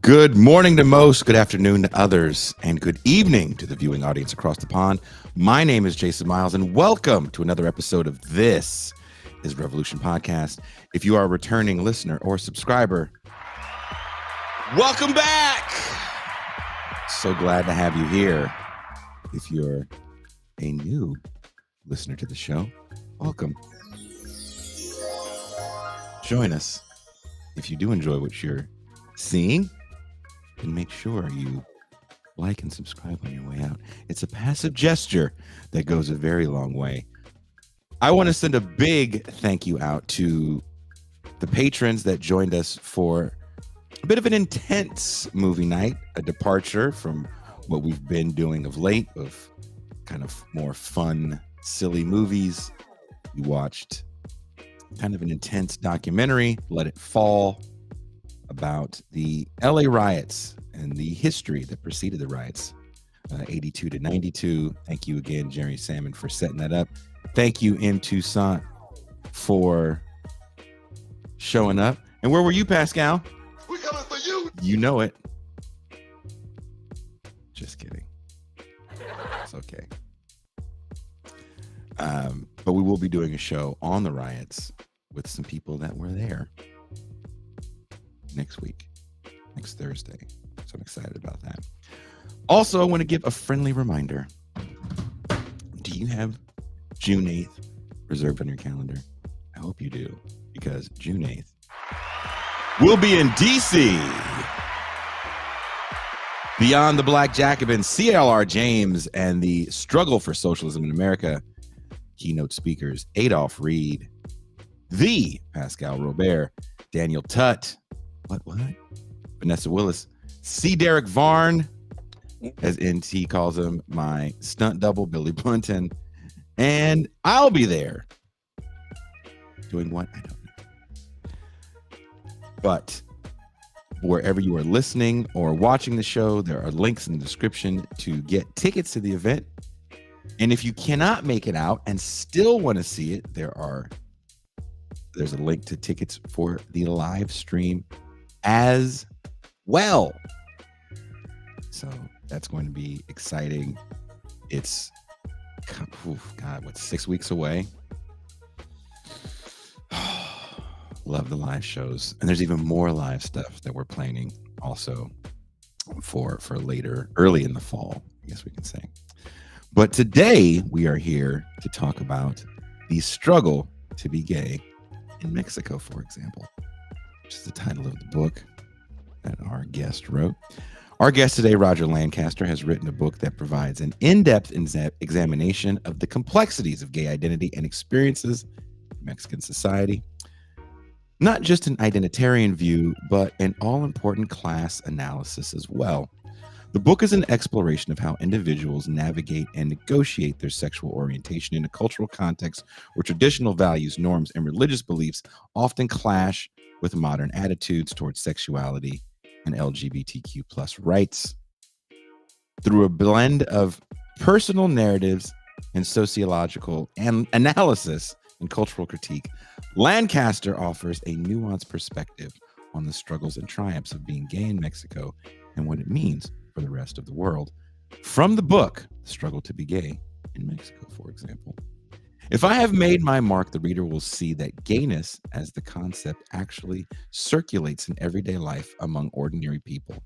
Good morning to most, good afternoon to others, and good evening to the viewing audience across the pond. My name is Jason Myles, and welcome to another episode of This is Revolution Podcast. If you are a returning listener or subscriber, welcome back. So glad to have you here. If you're a new listener to the show, welcome. Join us. If you do enjoy what you're seeing, and make sure you like and subscribe on your way out. It's a passive gesture that goes a very long way. I want to send a big thank you out to the patrons that joined us for a bit of an intense movie night, a departure from what we've been doing of late, of kind of more fun, silly movies. We watched kind of an intense documentary, Let It Fall, about the LA riots and the history that preceded the riots, 82 to 92. Thank you again, Jerry Salmon, for setting that up. Thank you, M. Toussaint, for showing up. And where were you, Pascal? We coming for you. You know it. Just kidding. It's okay. But we will be doing a show on the riots with some people that were there next week, next Thursday. So I'm excited about that. Also, I want to give a friendly reminder. Do you have June 8th reserved on your calendar? I hope you do, because June 8th we'll be in DC. Beyond the Black Jacobins, CLR James and the Struggle for Socialism in America keynote speakers, Adolph Reed, the Pascal Robert, Daniel Tutt, what? Vanessa Willis, C. Derek Varn, as NT calls him, my stunt double, Billy Bunton, and I'll be there. Doing what? I don't know. But wherever you are listening or watching the show, there are links in the description to get tickets to the event. And if you cannot make it out and still want to see it, there's a link to tickets for the live stream as well. So that's going to be exciting. It's, God, 6 weeks away? Love the live shows. And there's even more live stuff that we're planning also for later, early in the fall, I guess we can say. But today we are here to talk about the struggle to be gay in Mexico, for example, which is the title of the book that our guest wrote. Our guest today, Roger Lancaster, has written a book that provides an in-depth examination of the complexities of gay identity and experiences in Mexican society. Not just an identitarian view, but an all-important class analysis as well. The book is an exploration of how individuals navigate and negotiate their sexual orientation in a cultural context where traditional values, norms, and religious beliefs often clash with modern attitudes towards sexuality and LGBTQ plus rights. Through a blend of personal narratives and sociological analysis and cultural critique, Lancaster offers a nuanced perspective on the struggles and triumphs of being gay in Mexico and what it means for the rest of the world. From the book, The Struggle to Be Gay in Mexico, for example. If I have made my mark, the reader will see that gayness as the concept actually circulates in everyday life among ordinary people,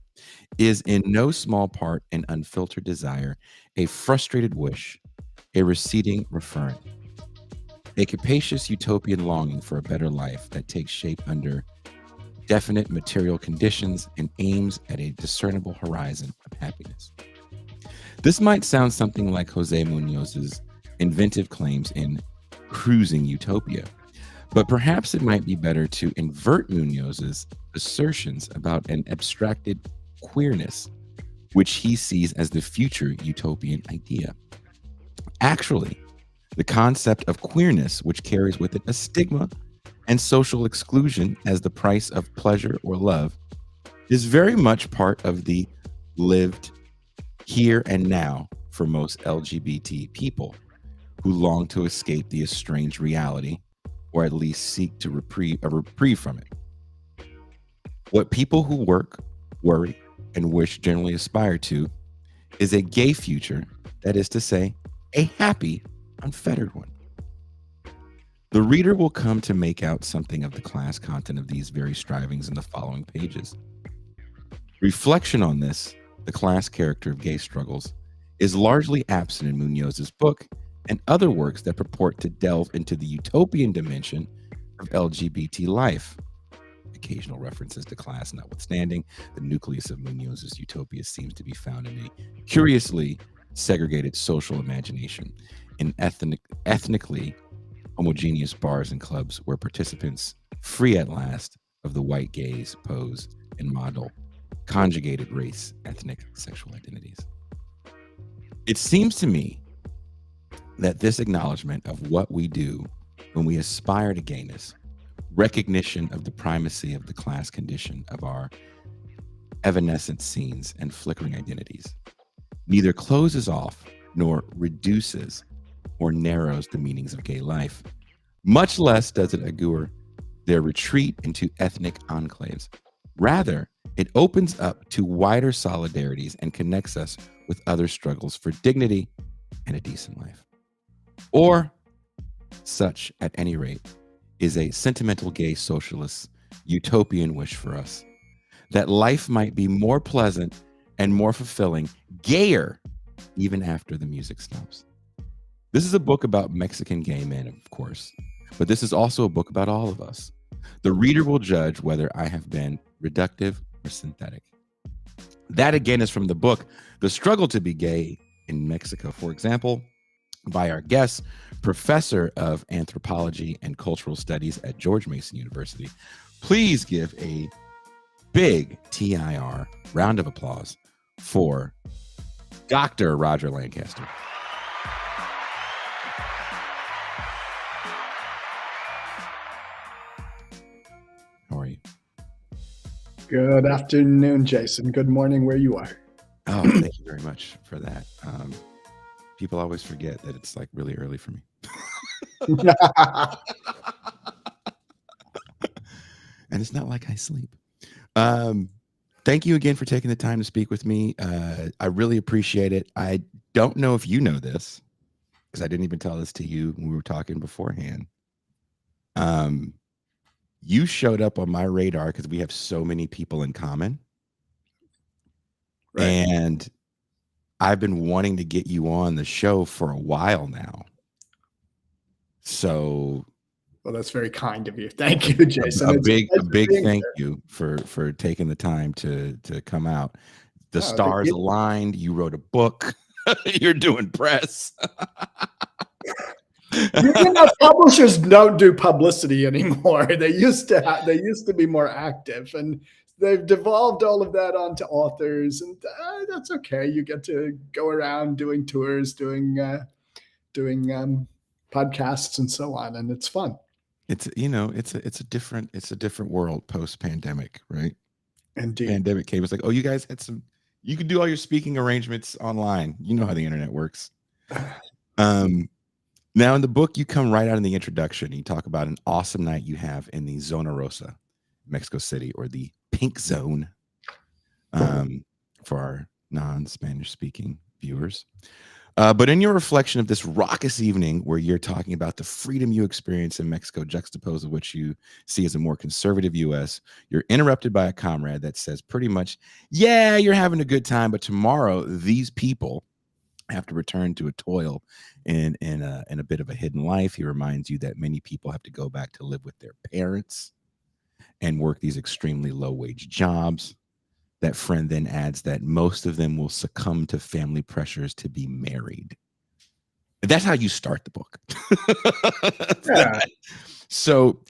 is in no small part an unfiltered desire, a frustrated wish, a receding referent, a capacious utopian longing for a better life that takes shape under definite material conditions and aims at a discernible horizon of happiness. This might sound something like Jose Muñoz's inventive claims in Cruising Utopia, but perhaps it might be better to invert Muñoz's assertions about an abstracted queerness, which he sees as the future utopian idea. Actually, the concept of queerness, which carries with it a stigma and social exclusion as the price of pleasure or love, is very much part of the lived here and now for most LGBT people who long to escape the estranged reality, or at least seek to a reprieve from it. What people who work worry, and wish generally aspire to is a gay future, that is to say, a happy, unfettered one. The reader will come to make out something of the class content of these very strivings in the following pages. Reflection on this, the class character of gay struggles, is largely absent in Munoz's book and other works that purport to delve into the utopian dimension of LGBT life. Occasional references to class notwithstanding, the nucleus of Munoz's utopia seems to be found in a curiously segregated social imagination, in ethnically homogeneous bars and clubs where participants, free at last of the white gaze, pose, and model conjugated race, ethnic, sexual identities. It seems to me that this acknowledgement of what we do when we aspire to gayness, recognition of the primacy of the class condition of our evanescent scenes and flickering identities, neither closes off nor reduces or narrows the meanings of gay life, much less does it augur their retreat into ethnic enclaves. Rather, it opens up to wider solidarities and connects us with other struggles for dignity and a decent life. Or such, at any rate, is a sentimental gay socialist utopian wish for us, that life might be more pleasant and more fulfilling, gayer, even after the music stops. This is a book about Mexican gay men, of course, but this is also a book about all of us. The reader will judge whether I have been reductive or synthetic. That again is from the book, The Struggle to Be Gay in Mexico, for example, by our guest, Professor of Anthropology and Cultural Studies at George Mason University. Please give a big TIR round of applause for Dr. Roger Lancaster. How are you? Good afternoon, Jason. Good morning where you are. Oh, thank you very much for that. People always forget that it's like really early for me. And it's not like I sleep. Thank you again for taking the time to speak with me. I really appreciate it. I don't know if you know this, because I didn't even tell this to you when we were talking beforehand. You showed up on my radar because we have so many people in common. Right. And I've been wanting to get you on the show for a while now. So, well, that's very kind of you. Thank you, Jason. A big thank you for taking the time to come out. The stars aligned. You wrote a book. You're doing press. Publishers don't do publicity anymore. They used to be more active, and they've devolved all of that onto authors, and that's okay. You get to go around doing tours, doing podcasts and so on, and it's fun. It's a different world post-pandemic, right? Indeed. Pandemic came. It's like, oh, you guys had you can do all your speaking arrangements online. You know how the internet works. Now in the book, you come right out in the introduction. You talk about an awesome night you have in the Zona Rosa, Mexico City, or the Pink Zone, for our non-Spanish speaking viewers. But in your reflection of this raucous evening where you're talking about the freedom you experience in Mexico, juxtaposed with what you see as a more conservative U.S., you're interrupted by a comrade that says pretty much, yeah, you're having a good time, but tomorrow these people have to return to a toil in a bit of a hidden life. He reminds you that many people have to go back to live with their parents and work these extremely low-wage jobs. That friend then adds that most of them will succumb to family pressures to be married. That's how you start the book. Yeah. So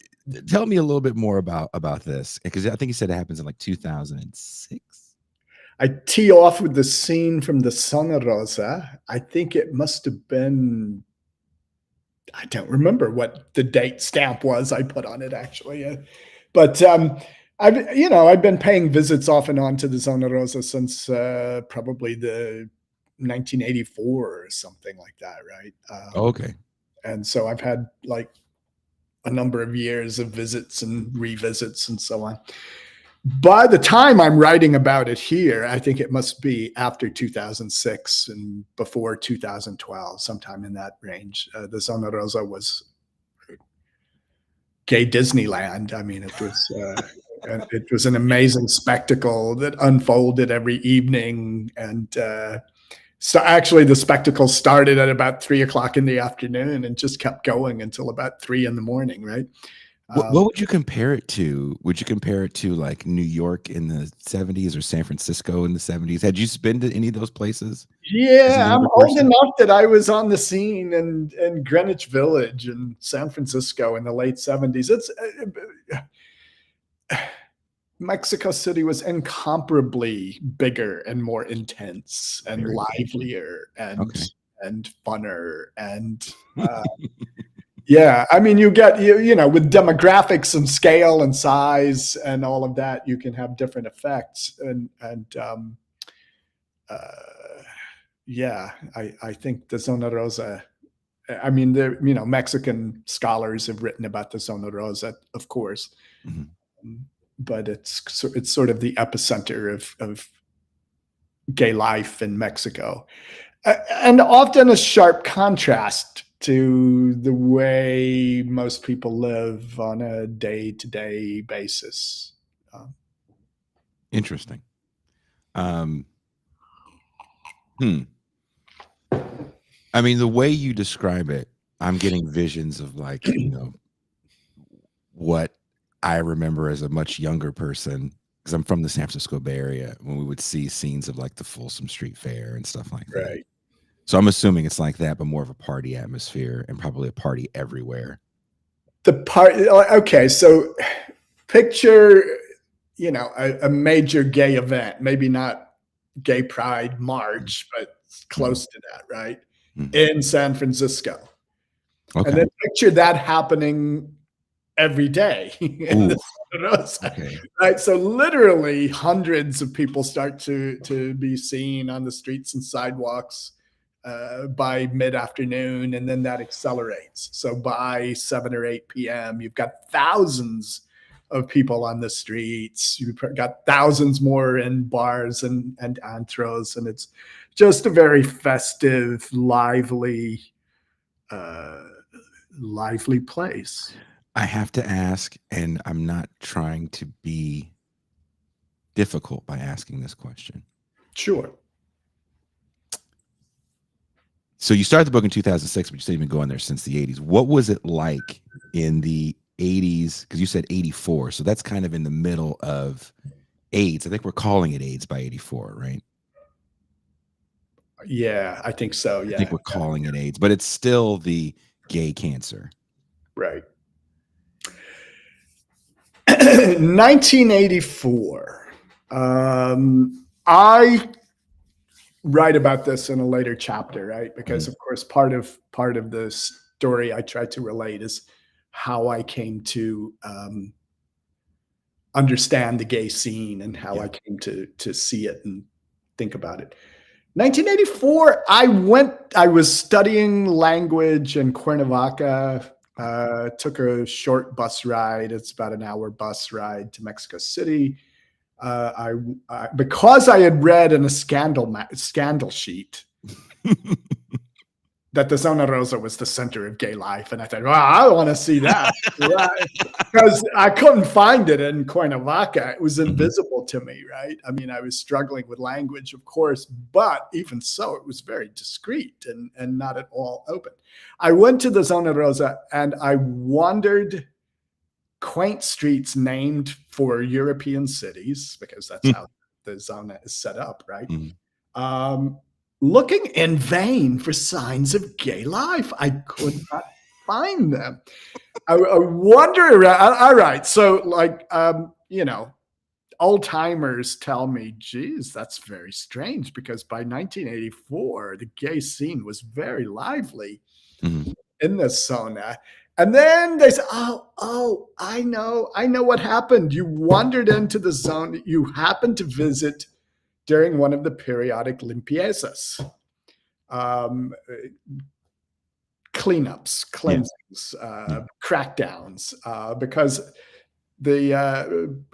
tell me a little bit more about this, because I think you said it happens in like 2006. I tee off with the scene from the Zona Rosa. I think it must have been, I don't remember what the date stamp was I put on it actually. But I've been paying visits off and on to the Zona Rosa since probably the 1984 or something like that, right? Okay. And so I've had like a number of years of visits and revisits and so on. By the time I'm writing about it here, I think it must be after 2006 and before 2012, sometime in that range. The Zona Rosa was gay Disneyland. I mean, it was an amazing spectacle that unfolded every evening. And so actually the spectacle started at about 3 o'clock in the afternoon and just kept going until about 3 in the morning, right? What would you compare it to? Would you compare it to like New York in the 70s or San Francisco in the 70s? Had you been to any of those places? Yeah, I'm old enough that I was on the scene in Greenwich Village and San Francisco in the late 70s. Mexico City was incomparably bigger and more intense and livelier and funner and yeah, I mean, you get you know, with demographics and scale and size and all of that, you can have different effects yeah, I think the Zona Rosa. I mean, you know, Mexican scholars have written about the Zona Rosa, of course, but it's sort of the epicenter of gay life in Mexico, and often a sharp contrast to the way most people live on a day-to-day basis. Interesting. I mean, the way you describe it, I'm getting visions of like, you know, what I remember as a much younger person, because I'm from the San Francisco Bay Area, when we would see scenes of like the Folsom Street Fair and stuff like that. Right. So I'm assuming it's like that, but more of a party atmosphere and probably a party everywhere. Okay, so picture, you know, a major gay event, maybe not Gay Pride March, but close to that, right? In San Francisco. And then picture that happening every day in the Zona Rosa, right? So literally hundreds of people start to be seen on the streets and sidewalks by mid-afternoon, and then that accelerates. So by 7 or 8 p.m., you've got thousands of people on the streets. You've got thousands more in bars and antros, and it's just a very festive, lively place. I have to ask, and I'm not trying to be difficult by asking this question. Sure. So you started the book in 2006, but you said you've been going there since the 80s. What was it like in the 80s? Because you said 84, so that's kind of in the middle of AIDS. I think we're calling it AIDS by 84, right? Yeah, I think so. Yeah, I think we're calling it AIDS, but it's still the gay cancer. Right. 1984. I write about this in a later chapter, right? Because of course, part of the story I try to relate is how I came to understand the gay scene and how I came to see it and think about it. 1984, I was studying language in Cuernavaca. Took a short bus ride. It's about an hour bus ride to Mexico City. Because I had read in a scandal sheet that the Zona Rosa was the center of gay life, and I thought, well, I want to see that, right? Because I couldn't find it in Cuernavaca. It was invisible to me, right? I mean, I was struggling with language, of course, but even so, it was very discreet and not at all open. I went to the Zona Rosa and I wandered quaint streets named for European cities, because that's how the Zona is set up, right? Looking in vain for signs of gay life. I could not find them. I wander around. All right. So like, you know, old timers tell me, geez, that's very strange, because by 1984, the gay scene was very lively in the Zona. And then they say, oh, I know what happened. You wandered into the Zona. You happened to visit during one of the periodic limpiezas, cleanups, cleansings, crackdowns, because President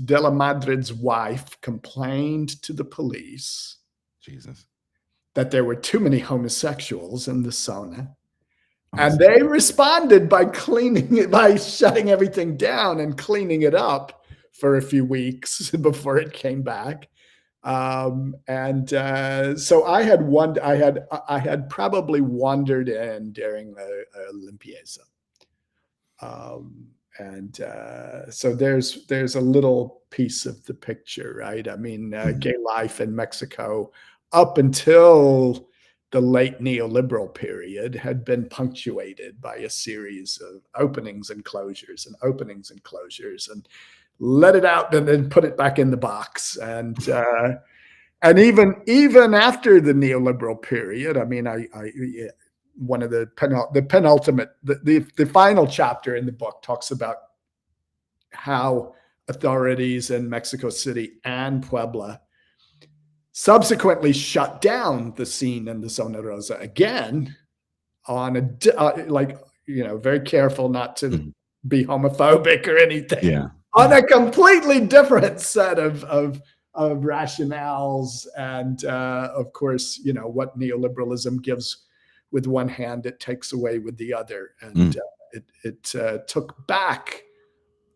de la Madrid's wife complained to the police Jesus. that there were too many homosexuals in the sauna. Oh, And they responded by shutting everything down and cleaning it up for a few weeks before it came back. So I had probably wandered in during the Limpieza. So there's a little piece of the picture, right? I mean, gay life in Mexico up until the late neoliberal period had been punctuated by a series of openings and closures and openings and closures, and let it out and then put it back in the box. And even after the neoliberal period, I mean, one of the penultimate, the final chapter in the book talks about how authorities in Mexico City and Puebla subsequently shut down the scene in the Zona Rosa again on very careful not to be homophobic or anything. Yeah. On a completely different set of rationales. And of course, what neoliberalism gives with one hand, it takes away with the other. And it took back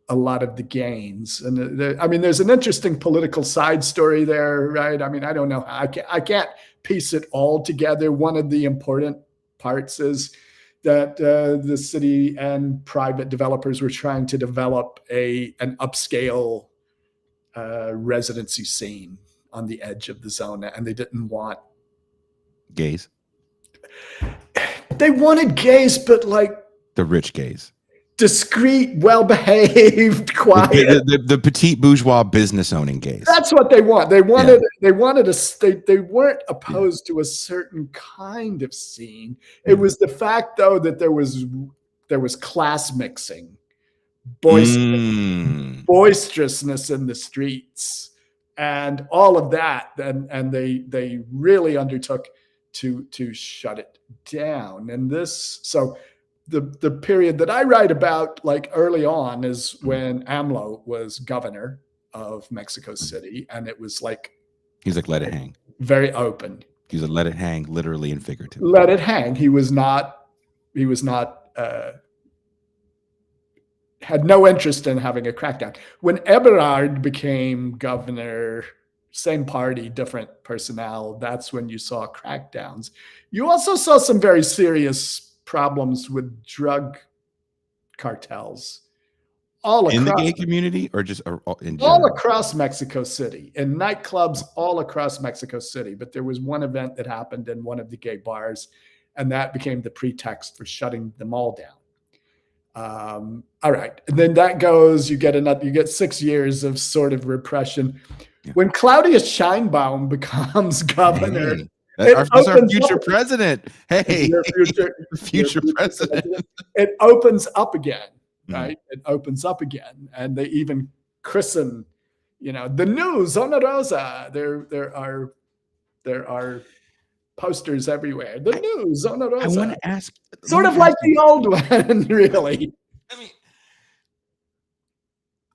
a lot of the gains. And there's an interesting political side story there, right? I mean, I don't know. I can't piece it all together. One of the important parts is that the city and private developers were trying to develop an upscale residency scene on the edge of the zona, and they didn't want gays. They wanted gays, but like the rich gays. Discreet, well-behaved, quiet. The petite bourgeois business-owning gays. That's what they want. They wanted. They wanted they weren't opposed to a certain kind of scene. It was the fact, though, that there was class mixing, boisterousness in the streets, and all of that. And they really undertook to shut it down. And so. The period that I write about, like early on, is when AMLO was governor of Mexico City, and it was like he's like, let it hang, very open. He's like, let it hang, literally and figuratively. Let it hang. He was not had no interest in having a crackdown. When Ebrard became governor, same party, different personnel, that's when you saw crackdowns. You also saw some very serious problems with drug cartels all across, in the gay community, or just in general? All across Mexico City, in nightclubs all across Mexico City. But there was one event that happened in one of the gay bars, and that became the pretext for shutting them all down. All right, and then that goes. You get 6 years of sort of repression. Yeah. When Claudius Scheinbaum becomes governor. Hey. That's our future president. Hey, future president. It opens up again, right? It opens up again, and they even christen, the new Zona Rosa. There are posters everywhere. The new Zona Rosa. I want to ask, sort of like the old one, really.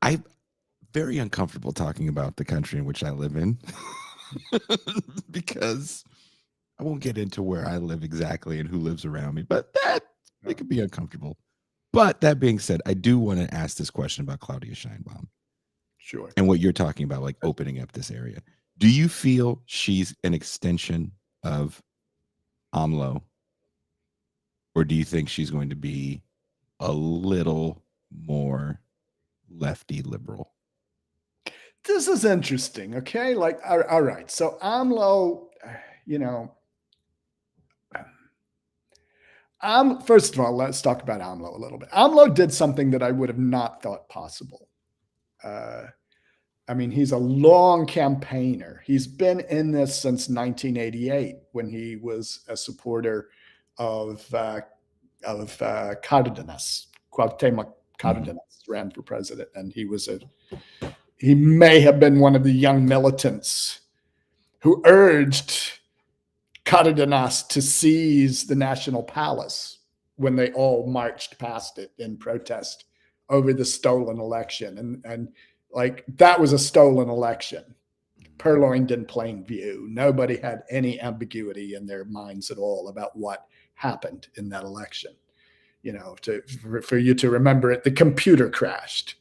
I'm very uncomfortable talking about the country in which I live in because I won't get into where I live exactly and who lives around me, but it could be uncomfortable. But that being said, I do want to ask this question about Claudius Scheinbaum. Sure. And what you're talking about, like opening up this area. Do you feel she's an extension of AMLO? Or do you think she's going to be a little more lefty liberal? This is interesting, okay? Like, all right. So AMLO, first of all, let's talk about AMLO a little bit. AMLO did something that I would have not thought possible. He's a long campaigner. He's been in this since 1988 when he was a supporter of Cardenas. Cuauhtemoc Cardenas ran for president, and he may have been one of the young militants who urged Cardenas to seize the National Palace when they all marched past it in protest over the stolen election. And like, that was a stolen election. Purloined in plain view. Nobody had any ambiguity in their minds at all about what happened in that election. You know, for you to remember it, the computer crashed.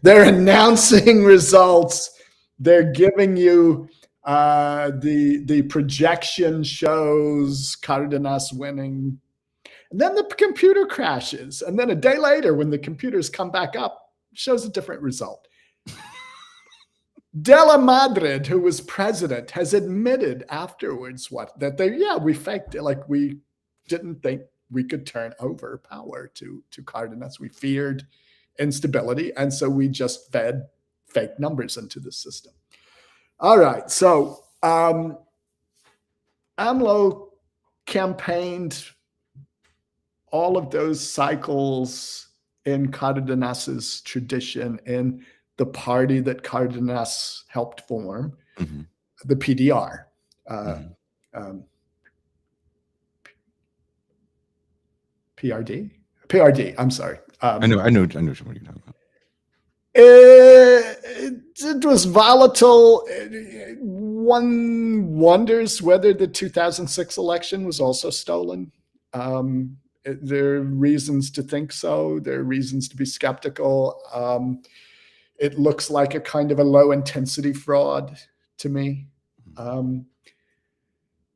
They're announcing results. They're giving you the projection shows Cardenas winning. And then the computer crashes. And then a day later, when the computers come back up, shows a different result. De la Madrid, who was president, has admitted afterwards we faked it. Like, we didn't think we could turn over power to Cardenas. We feared instability, and so we just fed fake numbers into the system. All right, so AMLO campaigned all of those cycles in Cardenas's tradition, in the party that Cardenas helped form, the PDR. PRD, I'm sorry. I know what you're talking about. It was volatile. One wonders whether the 2006 election was also stolen. There are reasons to think so. There are reasons to be skeptical. It looks like a kind of a low intensity fraud to me.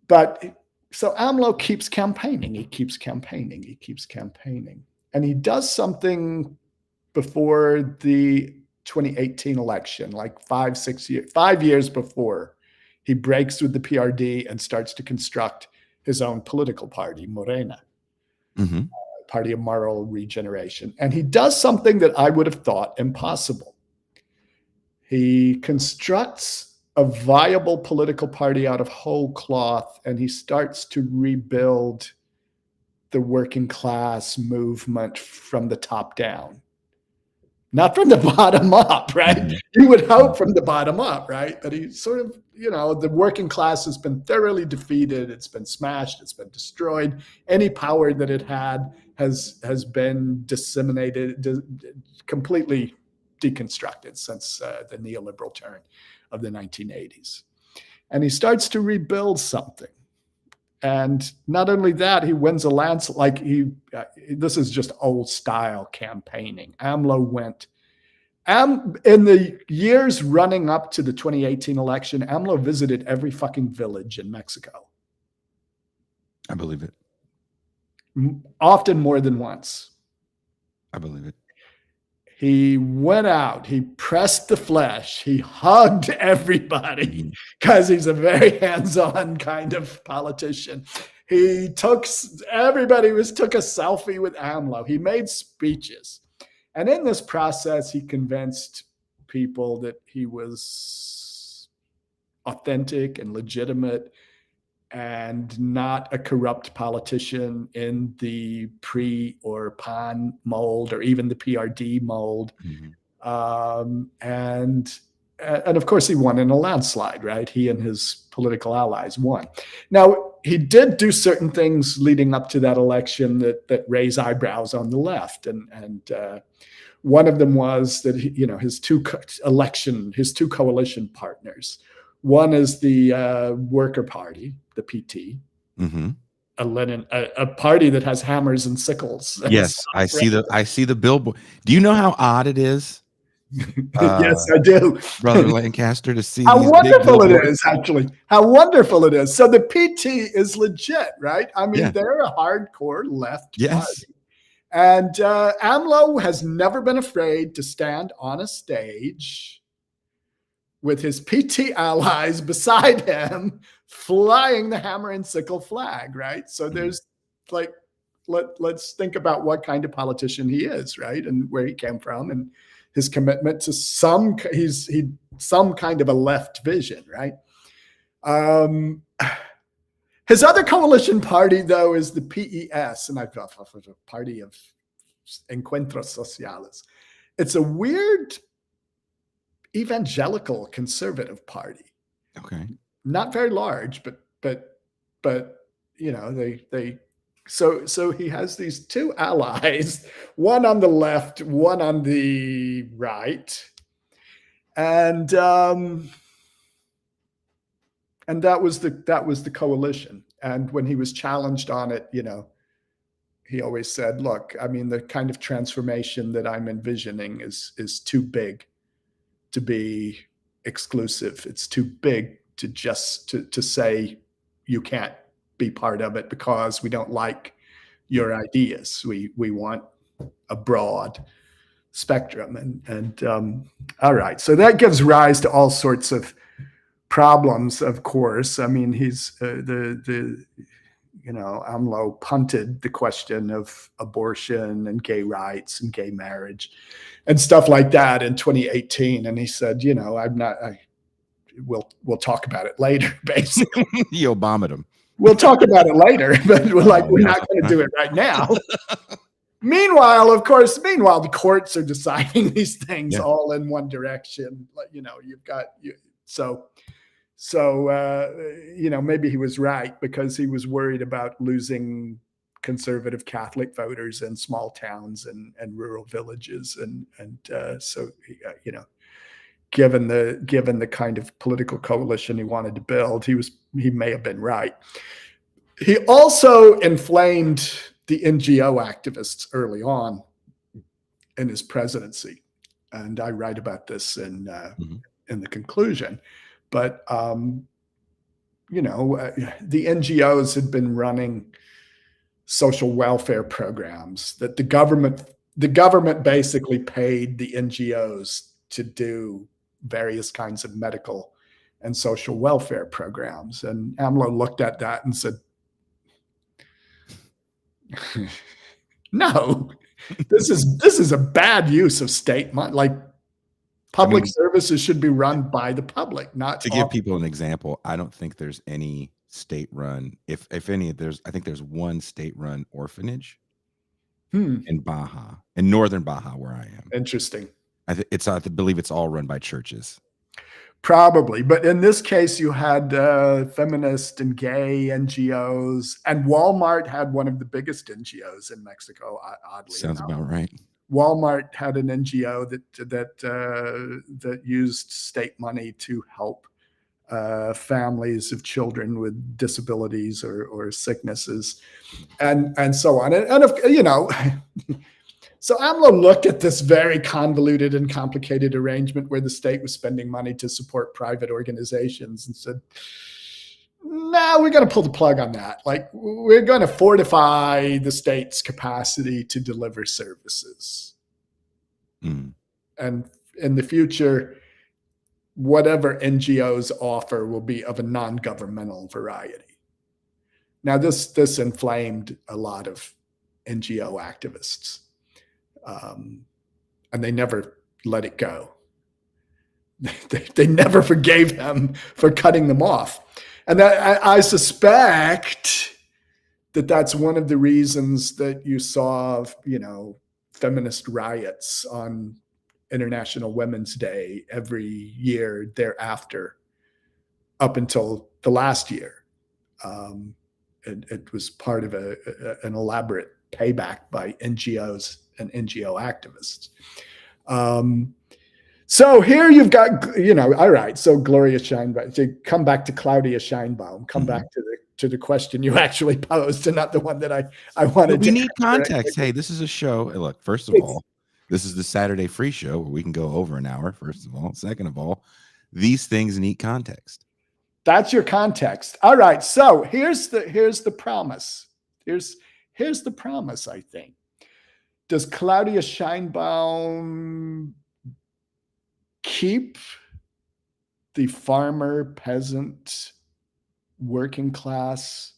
But so AMLO keeps campaigning. He keeps campaigning. And he does something before the 2018 election, like 5 years before. He breaks with the PRD and starts to construct his own political party, Morena, Party of Moral Regeneration. And he does something that I would have thought impossible. He constructs a viable political party out of whole cloth, and he starts to rebuild the working class movement from the top down. Not from the bottom up, right? You would hope from the bottom up, right? But he sort of, the working class has been thoroughly defeated. It's been smashed. It's been destroyed. Any power that it had has been disseminated, completely deconstructed since the neoliberal turn of the 1980s. And he starts to rebuild something. And not only that, he wins a landslide. This is just old style campaigning. AMLO went, in the years running up to the 2018 election, AMLO visited every fucking village in Mexico. I believe it. Often more than once. I believe it. He went out, he pressed the flesh, he hugged everybody because he's a very hands-on kind of politician. Everybody took a selfie with AMLO. He made speeches. And in this process, he convinced people that he was authentic and legitimate and not a corrupt politician in the pre or PAN mold or even the PRD mold. And of course, he won in a landslide, right? He and his political allies won. Now, he did do certain things leading up to that election that raise eyebrows on the left. And one of them was that, his two coalition partners. One is the Worker Party, the PT, a party that has hammers and sickles. Yes, I see the billboard. Do you know how odd it is? Yes, I do, Brother Lancaster, to see how these wonderful it is. Actually, how wonderful it is. So the PT is legit, right? I mean, they're a hardcore left party. And AMLO has never been afraid to stand on a stage with his PT allies beside him, flying the hammer and sickle flag, right? So there's let's think about what kind of politician he is, right? And where he came from and his commitment to some kind of a left vision, right? His other coalition party, though, is the PES, and I've got a party of Encuentros Sociales. It's a weird evangelical conservative party. Okay. Not very large, but they So he has these two allies, one on the left, one on the right, and that was the coalition. And when he was challenged on it, he always said, "Look, I mean, the kind of transformation that I'm envisioning is too big to be exclusive. It's too big to just to say you can't be part of it because we don't like your ideas. We want a broad spectrum." And all right, so that gives rise to all sorts of problems. Of course, I mean, he's AMLO punted the question of abortion and gay rights and gay marriage and stuff like that in 2018. And he said, we'll talk about it later, basically. He Obama'd him. We'll talk about it later, but we're not going to do it right now. Meanwhile, the courts are deciding these things all in one direction. Maybe he was right, because he was worried about losing conservative Catholic voters in small towns and rural villages. Given the kind of political coalition he wanted to build, he may have been right. He also inflamed the NGO activists early on in his presidency. And I write about this in the conclusion. But, the NGOs had been running social welfare programs that the government basically paid the NGOs to do various kinds of medical and social welfare programs. And AMLO looked at that and said, no, this is a bad use of state money. Like, public services should be run by the public, not to give people an example. I don't think there's any state-run, if any, I think there's one state-run orphanage in Baja, in northern Baja, where I am. Interesting. I believe it's all run by churches. Probably, but in this case, you had feminist and gay NGOs, and Walmart had one of the biggest NGOs in Mexico. Oddly, sounds about right. Walmart had an NGO that used state money to help families of children with disabilities or sicknesses, and so on. So AMLO looked at this very convoluted and complicated arrangement where the state was spending money to support private organizations and said, "No, we're going to pull the plug on that. Like, we're going to fortify the state's capacity to deliver services. And in the future, whatever NGOs offer will be of a non-governmental variety." Now, this inflamed a lot of NGO activists. And they never let it go. They never forgave him for cutting them off. And I suspect that's one of the reasons that you saw, feminist riots on International Women's Day every year thereafter, up until the last year. It was part of an elaborate payback by NGOs and NGO activists. So here you've got, all right. So Gloria Scheinbaum, to come back to Claudia Scheinbaum, come back to the question you actually posed, and not the one that I wanted to. We need context. Hey, this is a show. Look, first of all, this is the Saturday free show where we can go over an hour. First of all, second of all, these things need context. That's your context. All right. So here's the promise. Here's the promise, I think. Does Claudia Scheinbaum keep the farmer, peasant, working class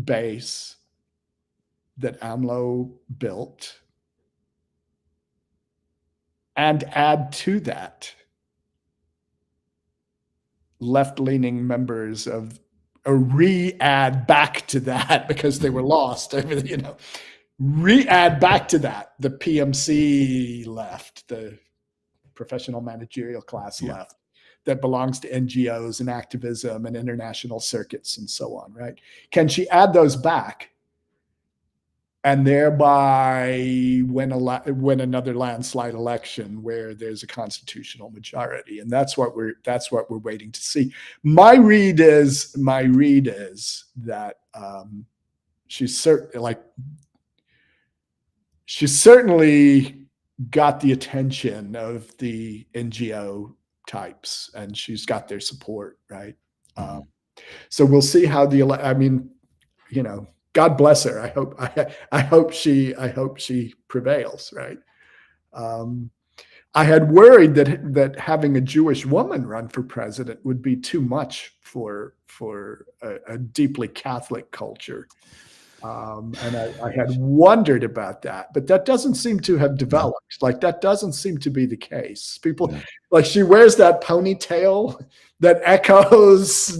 base that AMLO built, and add to that left-leaning members of, or re-add back to that, because they were lost over the, re-add back to that the PMC left, the professional managerial class left, that belongs to NGOs and activism and international circuits and so on, right? Can she add those back and thereby win another landslide election where there's a constitutional majority. And that's what we're waiting to see. My read is that she's certainly got the attention of the NGO types, and she's got their support, right? So we'll see how God bless her. I hope she prevails, right? I had worried that having a Jewish woman run for president would be too much for a deeply Catholic culture. And I had wondered about that, but that doesn't seem to have developed. Like, that doesn't seem to be the case. People, like, she wears that ponytail that echoes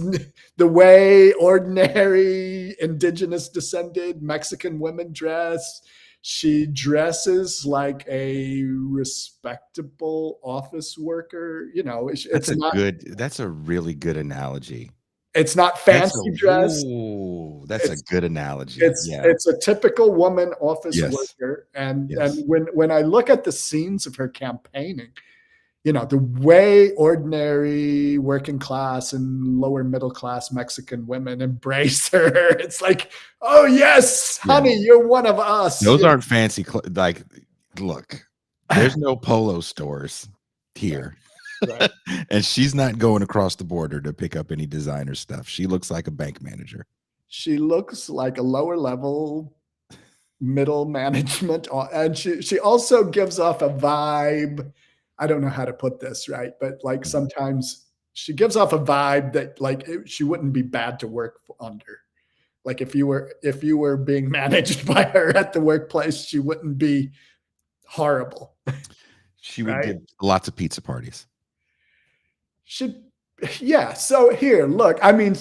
the way ordinary indigenous descended Mexican women dress. She dresses like a respectable office worker. That's a really good analogy. It's not fancy dress. That's a good analogy. It's a typical woman office worker. And when I look at the scenes of her campaigning, the way ordinary working class and lower middle class Mexican women embrace her, it's like, oh yes, honey, you're one of us. Those aren't fancy. Look, there's no polo stores here. Right. And she's not going across the border to pick up any designer stuff. She looks like a bank manager. She looks like a lower level middle management. And she also gives off a vibe. I don't know how to put this, right? But like, sometimes she gives off a vibe that, like, she wouldn't be bad to work under. Like, if you were being managed by her at the workplace, she wouldn't be horrible. She would give lots of pizza parties. So here, look, I mean,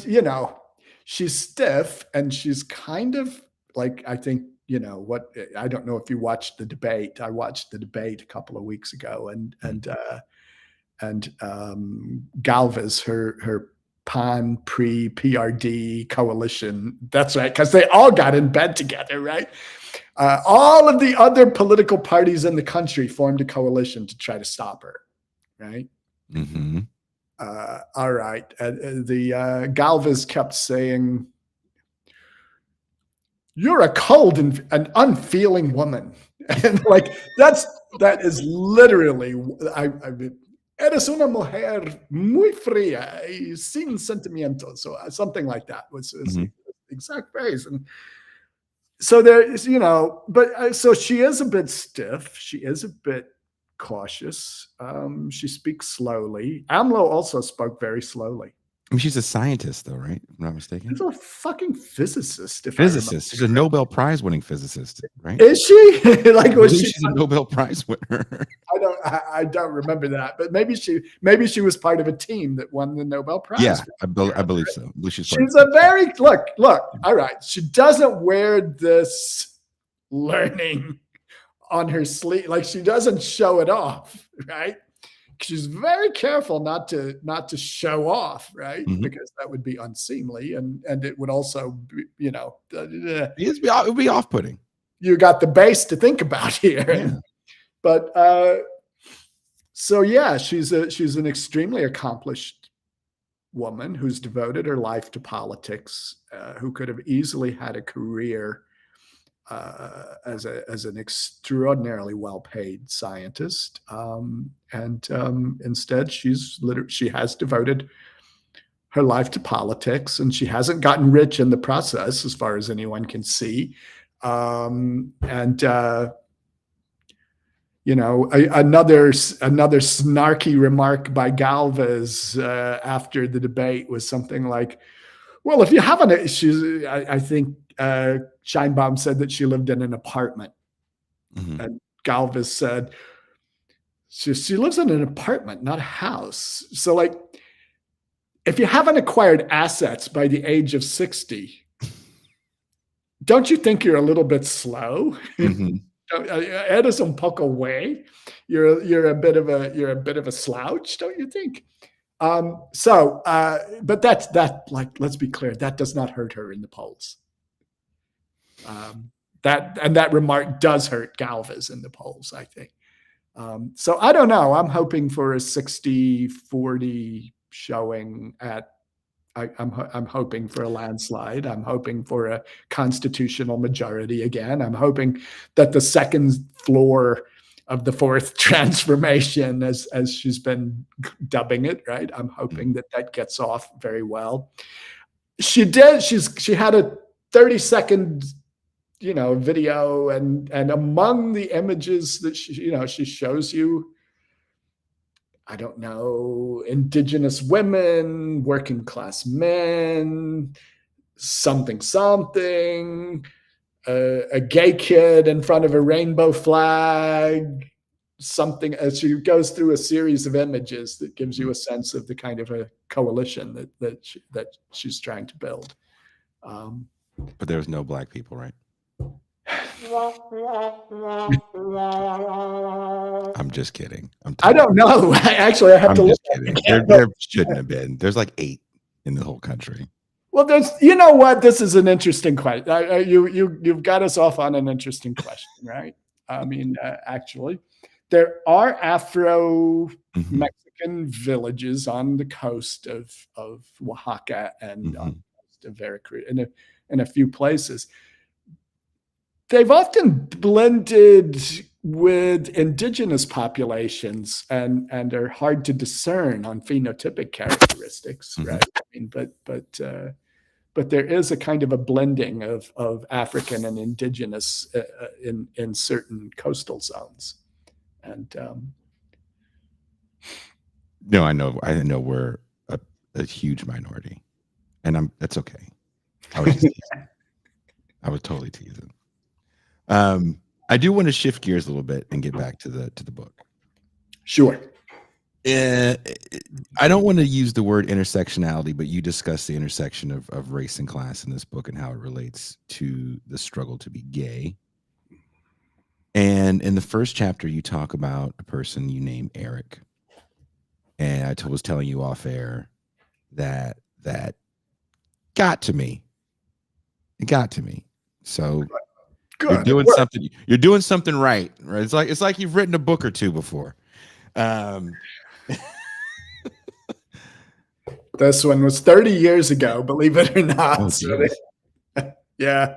she's stiff, and she's kind of like, I think, I don't know if you watched the debate. I watched the debate a couple of weeks ago, and Galvez, her PAN pre-PRD coalition. That's right, because they all got in bed together, right? All of the other political parties in the country formed a coalition to try to stop her, right? Mm-hmm. All right. The Galvez kept saying, "You're a cold and an unfeeling woman," and like that is literally. Eres una mujer muy fría y sin sentimientos, so something like that was the exact phrase. And so there is, but so she is a bit stiff. She is a bit cautious. She speaks slowly. AMLO also spoke very slowly. I mean, she's a scientist, though, right? If I'm not mistaken. She's a fucking physicist. She's a Nobel Prize winning physicist, right? Is she? Like, she's a Nobel Prize winner. I don't remember that, but maybe she was part of a team that won the Nobel Prize. Yeah, I believe so. She's a very look. All right, she doesn't wear this learning on her sleeve, like, she doesn't show it off, right? She's very careful not to show off, right? Because that would be unseemly, and it would also be, it would be off-putting. You got the base to think about here. Yeah. But so yeah, she's an extremely accomplished woman who's devoted her life to politics, who could have easily had a career as an extraordinarily well-paid scientist, and instead she has devoted her life to politics, and she hasn't gotten rich in the process, as far as anyone can see. Another snarky remark by Galvez after the debate was something like, "Well, if you haven't," I think Scheinbaum said that she lived in an apartment, and Galvez said she lives in an apartment, not a house. So, like, if you haven't acquired assets by the age of 60, don't you think you're a little bit slow? Eres un poco way. You're a bit of a slouch, don't you think? But that, like, let's be clear, that does not hurt her in the polls. that remark does hurt Galvez in the polls, I think. So I don't know. I'm hoping for a 60-40 showing at. I'm hoping for a landslide. I'm hoping for a constitutional majority again. I'm hoping that the second floor of the fourth transformation, as she's been dubbing it, right? I'm hoping that gets off very well. She did. She had a 30-second, video, and among the images that she shows you, I don't know, indigenous women, working class men, something, a gay kid in front of a rainbow flag, something. As she goes through a series of images that gives you a sense of the kind of a coalition that she's trying to build. But there's no black people, right? I'm just kidding. I don't know. Actually, I have to look. There shouldn't have been. There's like 8 in the whole country. Well, you know what? This is an interesting question. You've got us off on an interesting question, right? I mean, actually, there are Afro-Mexican villages on the coast of Oaxaca and on the coast of Veracruz, in a few places. They've often blended with indigenous populations and are hard to discern on phenotypic characteristics, right? I mean, but there is a kind of a blending of African and indigenous in certain coastal zones, and no, I know we're a huge minority, and that's okay. I was just teasing. I was totally teasing. I do want to shift gears a little bit and get back to the book. Sure. I don't want to use the word intersectionality, but you discuss the intersection of race and class in this book and how it relates to the struggle to be gay. And in the first chapter, you talk about a person you name Eric. And I was telling you off air that got to me. It got to me. So good. You're doing something right? It's like you've written a book or two before. This one was 30 years ago, believe it or not. Oh, so yeah.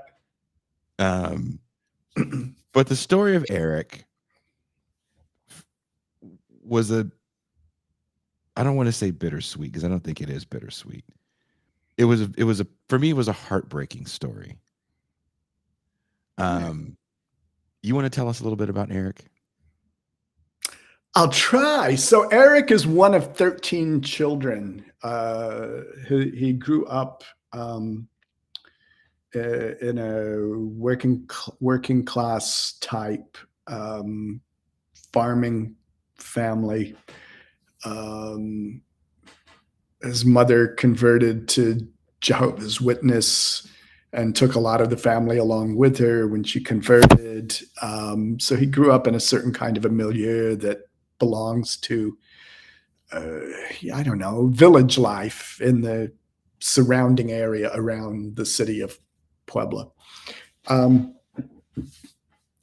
But the story of Eric was I don't want to say bittersweet, because I don't think it is bittersweet. For me, it was a heartbreaking story. You want to tell us a little bit about Eric? I'll try. So Eric is one of 13 children. He grew up in a working class type farming family. His mother converted to Jehovah's Witness and took a lot of the family along with her when she converted. So he grew up in a certain kind of a milieu that belongs to, I don't know, village life in the surrounding area around the city of Puebla. And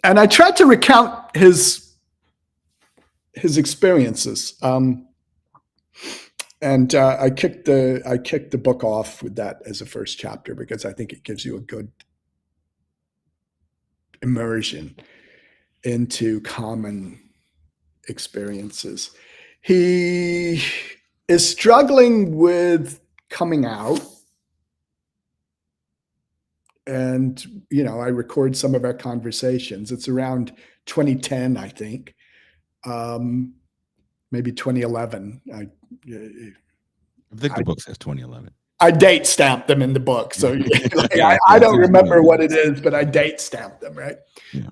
I tried to recount his experiences. And I kicked the book off with that as a first chapter because I think it gives you a good immersion into common experiences. He is struggling with coming out. And, I record some of our conversations. It's around 2010, I think. Maybe 2011. I think the book says 2011. I date stamped them in the book. So I don't remember what it is, but I date stamped them, right? Yeah.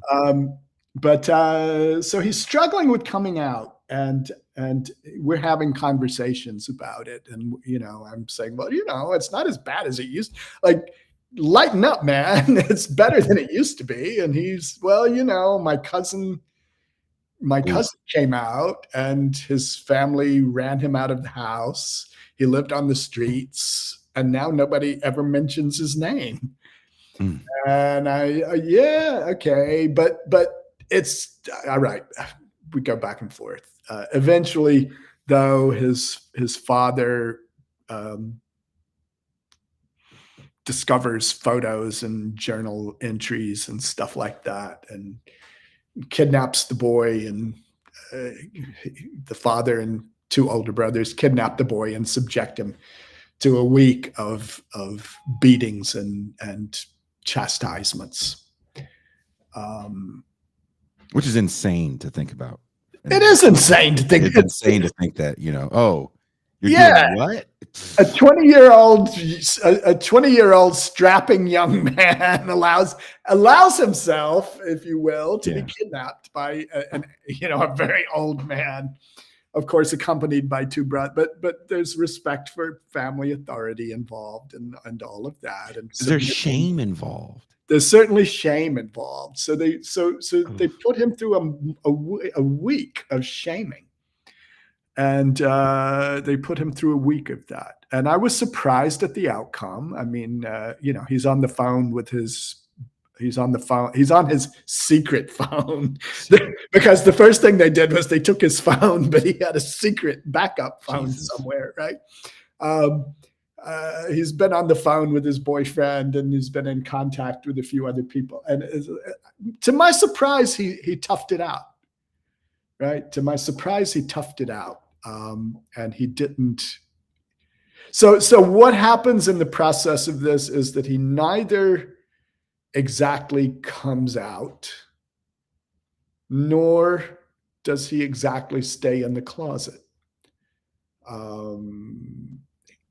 So he's struggling with coming out, and we're having conversations about it. And, I'm saying, well, it's not as bad as it used. Like, lighten up, man. It's better than it used to be. And he's, well, my cousin came out and his family ran him out of the house. He lived on the streets and now nobody ever mentions his name. Mm. And yeah, okay, but it's all right. We go back and forth. Eventually, though, his father discovers photos and journal entries and stuff like that, and kidnaps the boy. And the father and two older brothers kidnap the boy and subject him to a week of beatings and chastisements. Which is insane to think about. It is insane to think. It's insane to think that, oh, you're Yeah, doing what? a 20-year-old strapping young man allows himself, if you will, to be kidnapped by a very old man, of course, accompanied by two brothers. But there's respect for family authority involved and all of that. And there's shame involved. There's certainly shame involved. So they put him through a week of shaming. And they put him through a week of that. And I was surprised at the outcome. I mean, he's on the phone with his he's on his secret phone because the first thing they did was they took his phone, but he had a secret backup phone somewhere, right? He's been on the phone with his boyfriend, and he's been in contact with a few other people. And to my surprise, he toughed it out. Right. To my surprise, he toughed it out, and he didn't. So what happens in the process of this is that he neither exactly comes out, nor does he exactly stay in the closet.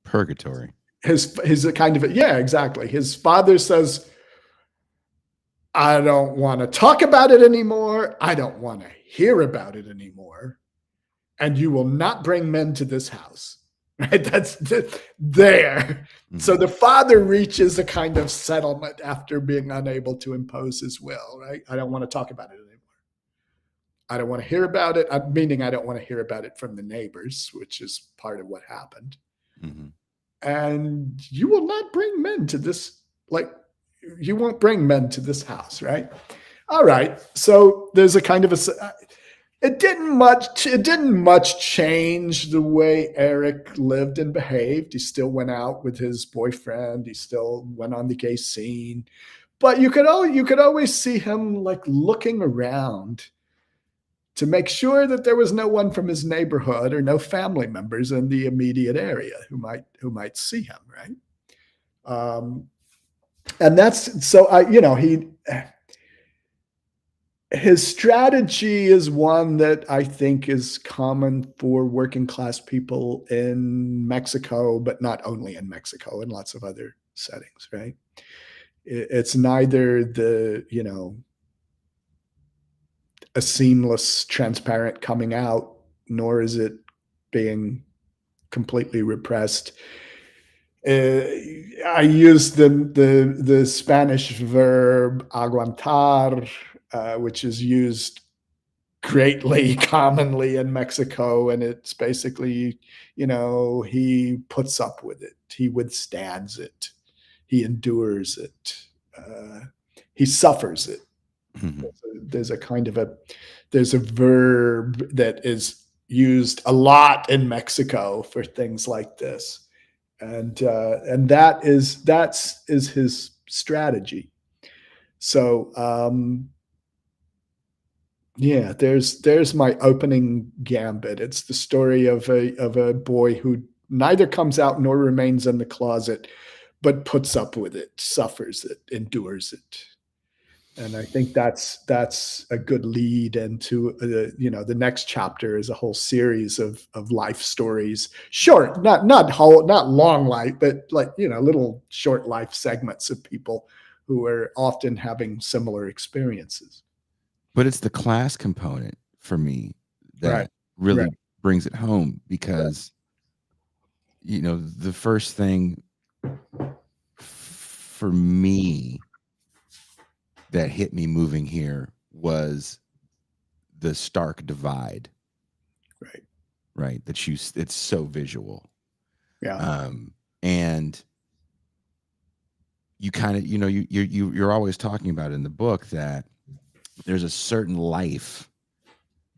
Purgatory. His a kind of yeah, exactly. His father says, "I don't want to talk about it anymore. I don't want to hear about it anymore. And you will not bring men to this house." Right? That's there. Mm-hmm. So the father reaches a kind of settlement after being unable to impose his will, right? I don't want to talk about it anymore. I don't want to hear about it. Meaning I don't want to hear about it from the neighbors, which is part of what happened. Mm-hmm. And you will not bring men to this, you won't bring men to this house, right? All right. So there's a kind of it didn't much change the way Eric lived and behaved. He still went out with his boyfriend. He still went on the gay scene, but you could always see him looking around to make sure that there was no one from his neighborhood or no family members in the immediate area who might see him, right? And that's so his strategy is one that I think is common for working class people in Mexico, but not only in Mexico, in lots of other settings, right? It's neither a seamless, transparent coming out, nor is it being completely repressed. I use the Spanish verb aguantar, which is used greatly commonly in Mexico, and it's basically, he puts up with it, he withstands it, he endures it, he suffers it. Mm-hmm. There's a verb that is used a lot in Mexico for things like this. And that's his strategy. So yeah, there's my opening gambit. It's the story of a boy who neither comes out nor remains in the closet, but puts up with it, suffers it, endures it. And I think that's a good lead into the next chapter is a whole series of life stories, short, not long life, but little short life segments of people who are often having similar experiences. But it's the class component for me that really brings it home, because the first thing for me that hit me moving here was the stark divide. Right. It's so visual. Yeah. And you kind of, you're always talking about in the book that there's a certain life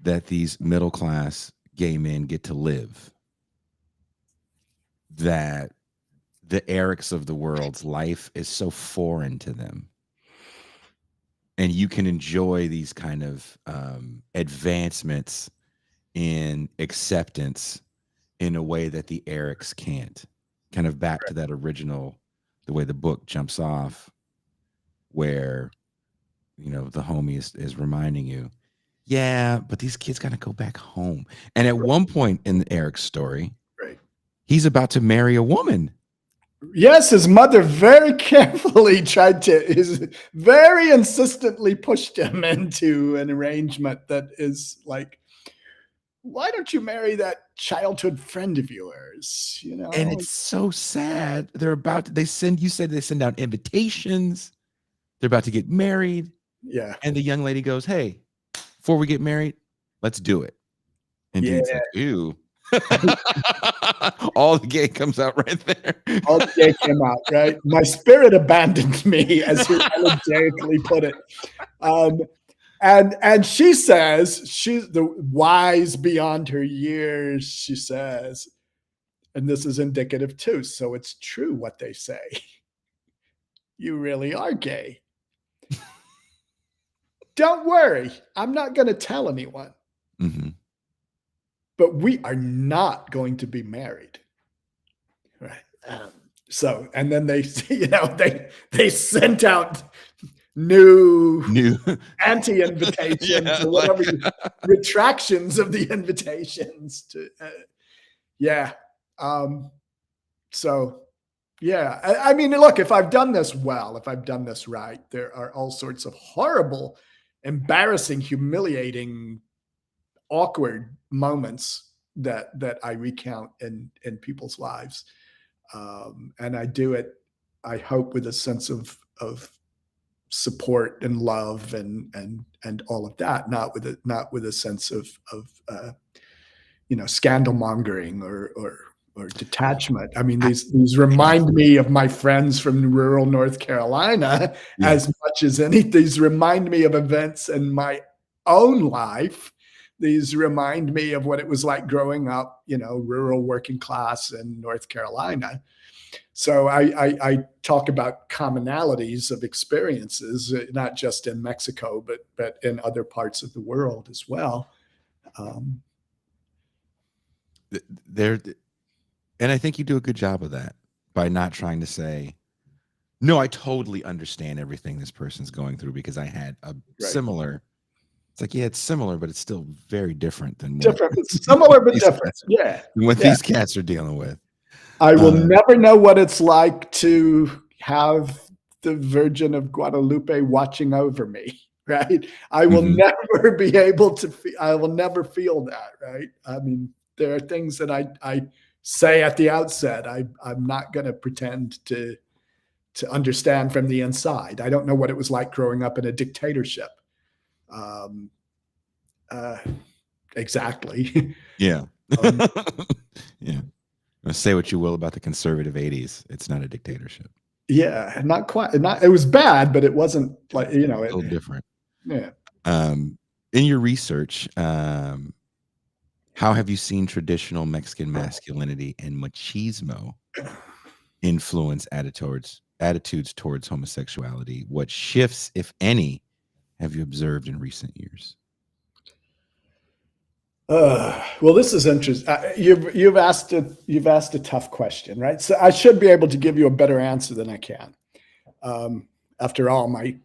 that these middle class gay men get to live, that the Erics of the world's life is so foreign to them. And you can enjoy these kind of advancements in acceptance in a way that the Erics can't. Kind of back to that original, the way the book jumps off, where, the homie is reminding you, yeah, but these kids got to go back home. And at one point in Eric's story, Right. he's about to marry a woman. Yes, his mother very carefully very insistently pushed him into an arrangement that is like, why don't you marry that childhood friend of yours? And it's so sad. They send out invitations. They're about to get married. Yeah. And the young lady goes, hey, before we get married, let's do it. And Dean's like, ew. All the gay comes out right there. All the gay came out, right? My spirit abandoned me, as he elegiacally put it. And she says, she's the wise beyond her years, she says, and this is indicative too, so it's true what they say. You really are gay. Don't worry, I'm not going to tell anyone. Mm-hmm. But we are not going to be married. Right. So, and then they sent out new anti-invitations or whatever, retractions of the invitations to, so, yeah. I mean, look, if I've done this well, if I've done this right, there are all sorts of horrible, embarrassing, humiliating, awkward moments that I recount in people's lives. And I do it, I hope, with a sense of support and love and all of that, not with a sense of scandal mongering or detachment. I mean, these remind me of my friends from rural North Carolina as much as these remind me of events in my own life. These remind me of what it was like growing up, rural working class in North Carolina. So I talk about commonalities of experiences, not just in Mexico, but in other parts of the world as well. And I think you do a good job of that by not trying to say, no, I totally understand everything this person's going through because I had a similar. It's like, yeah, it's similar, but it's still very different than similar but different. What these cats are dealing with. I will never know what it's like to have the Virgin of Guadalupe watching over me, right? I will never be able to I will never feel that, right? I mean, there are things that I say at the outset, I'm not going to pretend to understand from the inside. I don't know what it was like growing up in a dictatorship. Exactly. Yeah. Yeah. Say what you will about the conservative 80s. It's not a dictatorship. Yeah. Not quite. It was bad, but it wasn't like, a little different. Yeah. In your research, how have you seen traditional Mexican masculinity and machismo influence attitudes towards homosexuality? What shifts, if any, have you observed in recent years? Well, this is interesting. You've asked a tough question, right? So I should be able to give you a better answer than I can. After all, my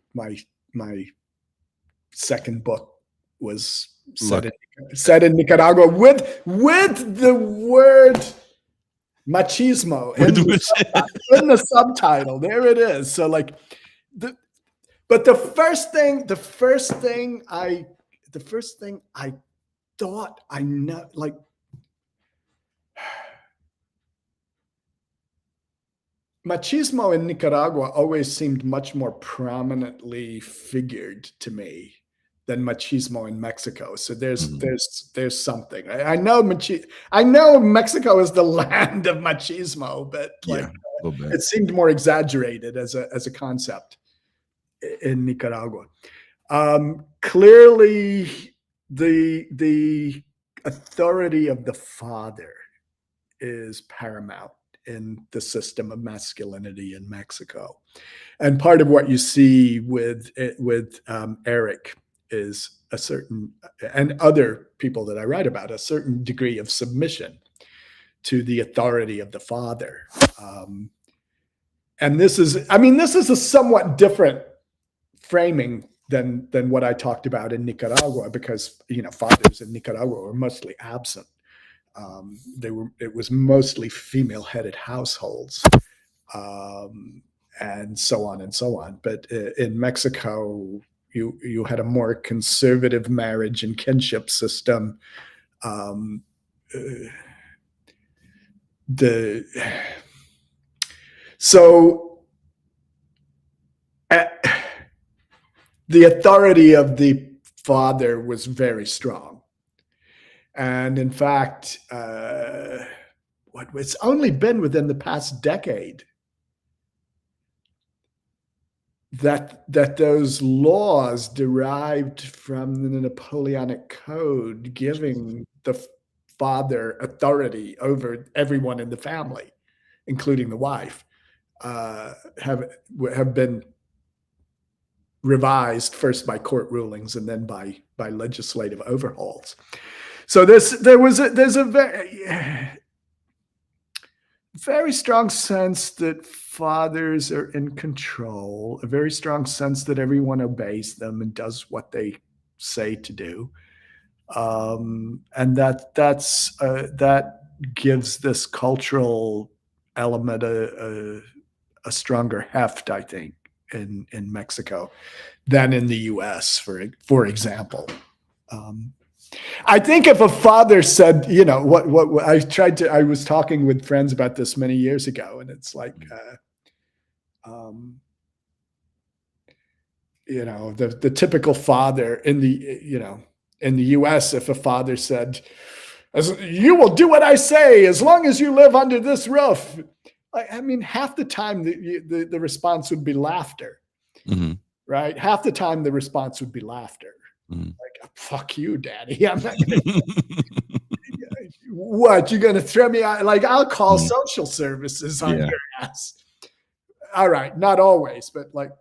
second book was set in Nicaragua with the word machismo in the subtitle. There it is. So like, but the first thing I thought I know, like, machismo in Nicaragua always seemed much more prominently figured to me than machismo in Mexico. So there's Mhm. something. I know Mexico is the land of machismo, but Yeah, like a little bit. it seemed more exaggerated as a concept in Nicaragua. Clearly, the authority of the father is paramount in the system of masculinity in Mexico, and part of what you see with Eric is a certain, and other people that I write about, a certain degree of submission to the authority of the father. And this is a somewhat different framing than what I talked about in Nicaragua, because fathers in Nicaragua were mostly absent. It was mostly female-headed households, and so on and so on. But in Mexico, you had a more conservative marriage and kinship system. So the authority of the father was very strong. And in fact, it's only been within the past decade that those laws derived from the Napoleonic Code giving the father authority over everyone in the family, including the wife, have been revised first by court rulings and then by legislative overhauls. So there's a very strong sense that fathers are in control, a very strong sense that everyone obeys them and does what they say to do, and that gives this cultural element a stronger heft, I think, in Mexico than in the U.S. for example. I think if a father said, what I was talking with friends about this many years ago, and it's like, the typical father in the U.S., if a father said, "You will do what I say as long as you live under this roof," I mean, half the time the response would be laughter, right? Half the time the response would be laughter. Like, fuck you, daddy. I'm not going to. What, you're going to throw me out? Like, I'll call social services on your ass. All right, not always, but like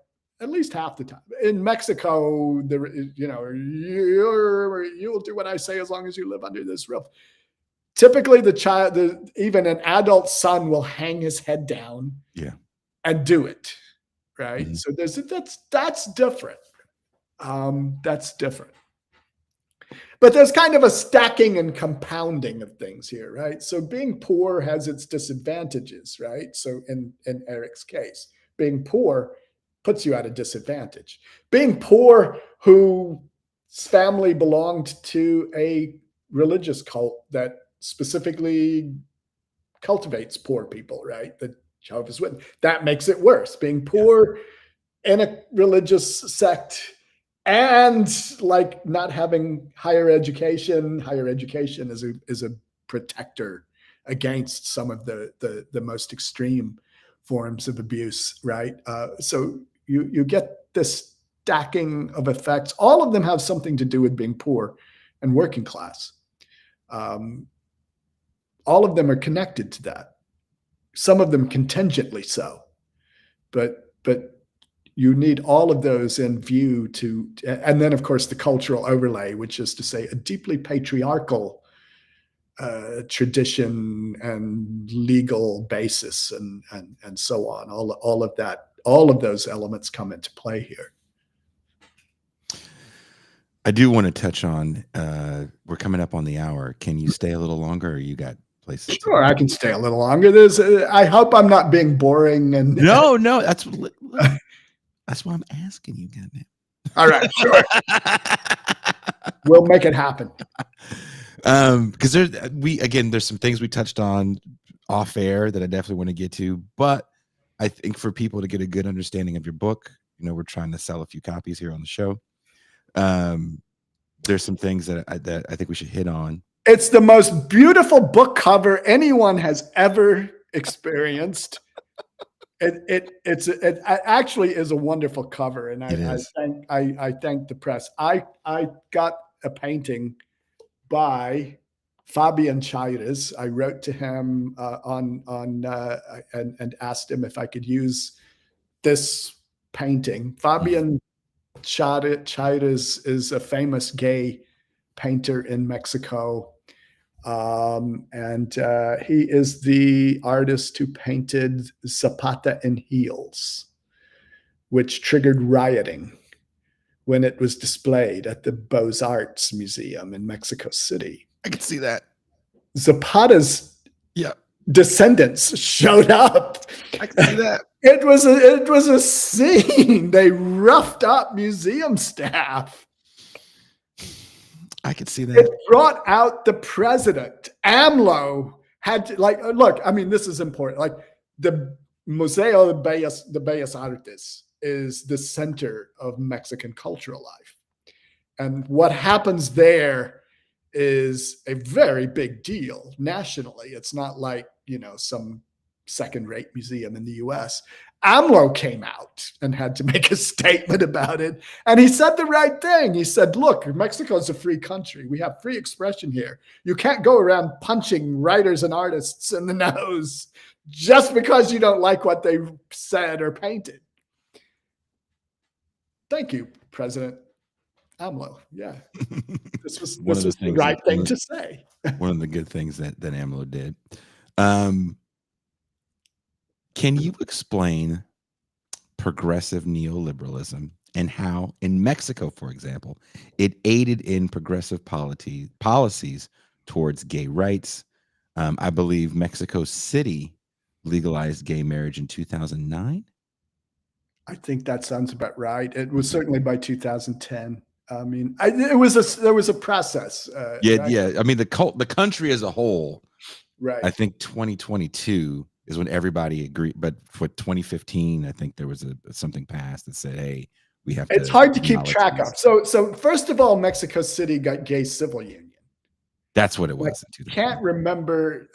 at least half the time. In Mexico, you'll do what I say as long as you live under this roof. Typically, even an adult son will hang his head down, and do it, right? So that's different. That's different. But there's kind of a stacking and compounding of things here, right? So being poor has its disadvantages, right? So in Eric's case, being poor puts you at a disadvantage. Being poor whose family belonged to a religious cult that specifically cultivates poor people, right? The Jehovah's Witness. That makes it worse. Being poor in a religious sect and like not having higher education is a protector against some of the most extreme forms of abuse, right? So you get this stacking of effects. All of them have something to do with being poor and working class. All of them are connected to that. Some of them contingently so, but you need all of those in view and then of course the cultural overlay, which is to say a deeply patriarchal tradition and legal basis and so on. All of that, all of those elements come into play here. I do want to touch on, we're coming up on the hour. Can you stay a little longer, or you got places? Sure, I can stay a little longer. I hope I'm not being boring. And no, that's why I'm asking you, goddamn. All right, sure. We'll make it happen. Because there's some things we touched on off air that I definitely want to get to, but I think for people to get a good understanding of your book, we're trying to sell a few copies here on the show. There's some things that I think we should hit on. It's the most beautiful book cover anyone has ever experienced. It actually is a wonderful cover, and I thank the press. I got a painting by Fabian Chis. I wrote to him and asked him if I could use this painting. Fabian Chis is a famous gay painter in Mexico. And he is the artist who painted Zapata in Heels, which triggered rioting when it was displayed at the Beaux-Arts Museum in Mexico City. I can see that. Zapata's descendants showed up. I can see that. It was a scene. They roughed up museum staff. I could see that. It brought out the president. AMLO had to, like, look, I mean, this is important. Like, the Museo de Bellas Artes is the center of Mexican cultural life. And what happens there is a very big deal nationally. It's not like, some second-rate museum in the US. AMLO came out and had to make a statement about it. And he said the right thing. He said, look, Mexico is a free country. We have free expression here. You can't go around punching writers and artists in the nose just because you don't like what they said or painted. Thank you, President AMLO. Yeah. This was the right thing to say. One of the good things that AMLO did. Can you explain progressive neoliberalism and how, in Mexico, for example, it aided in progressive policies towards gay rights? I believe Mexico City legalized gay marriage in 2009. I think that sounds about right. It was certainly by 2010. I mean, there was a process. Yeah. Right? I mean, the country as a whole. Right. I think 2022 is when everybody agreed, but for 2015, I think there was something passed that said, "Hey, we have." It's hard to keep track of. So first of all, Mexico City got gay civil union. That's what it was. I can't remember.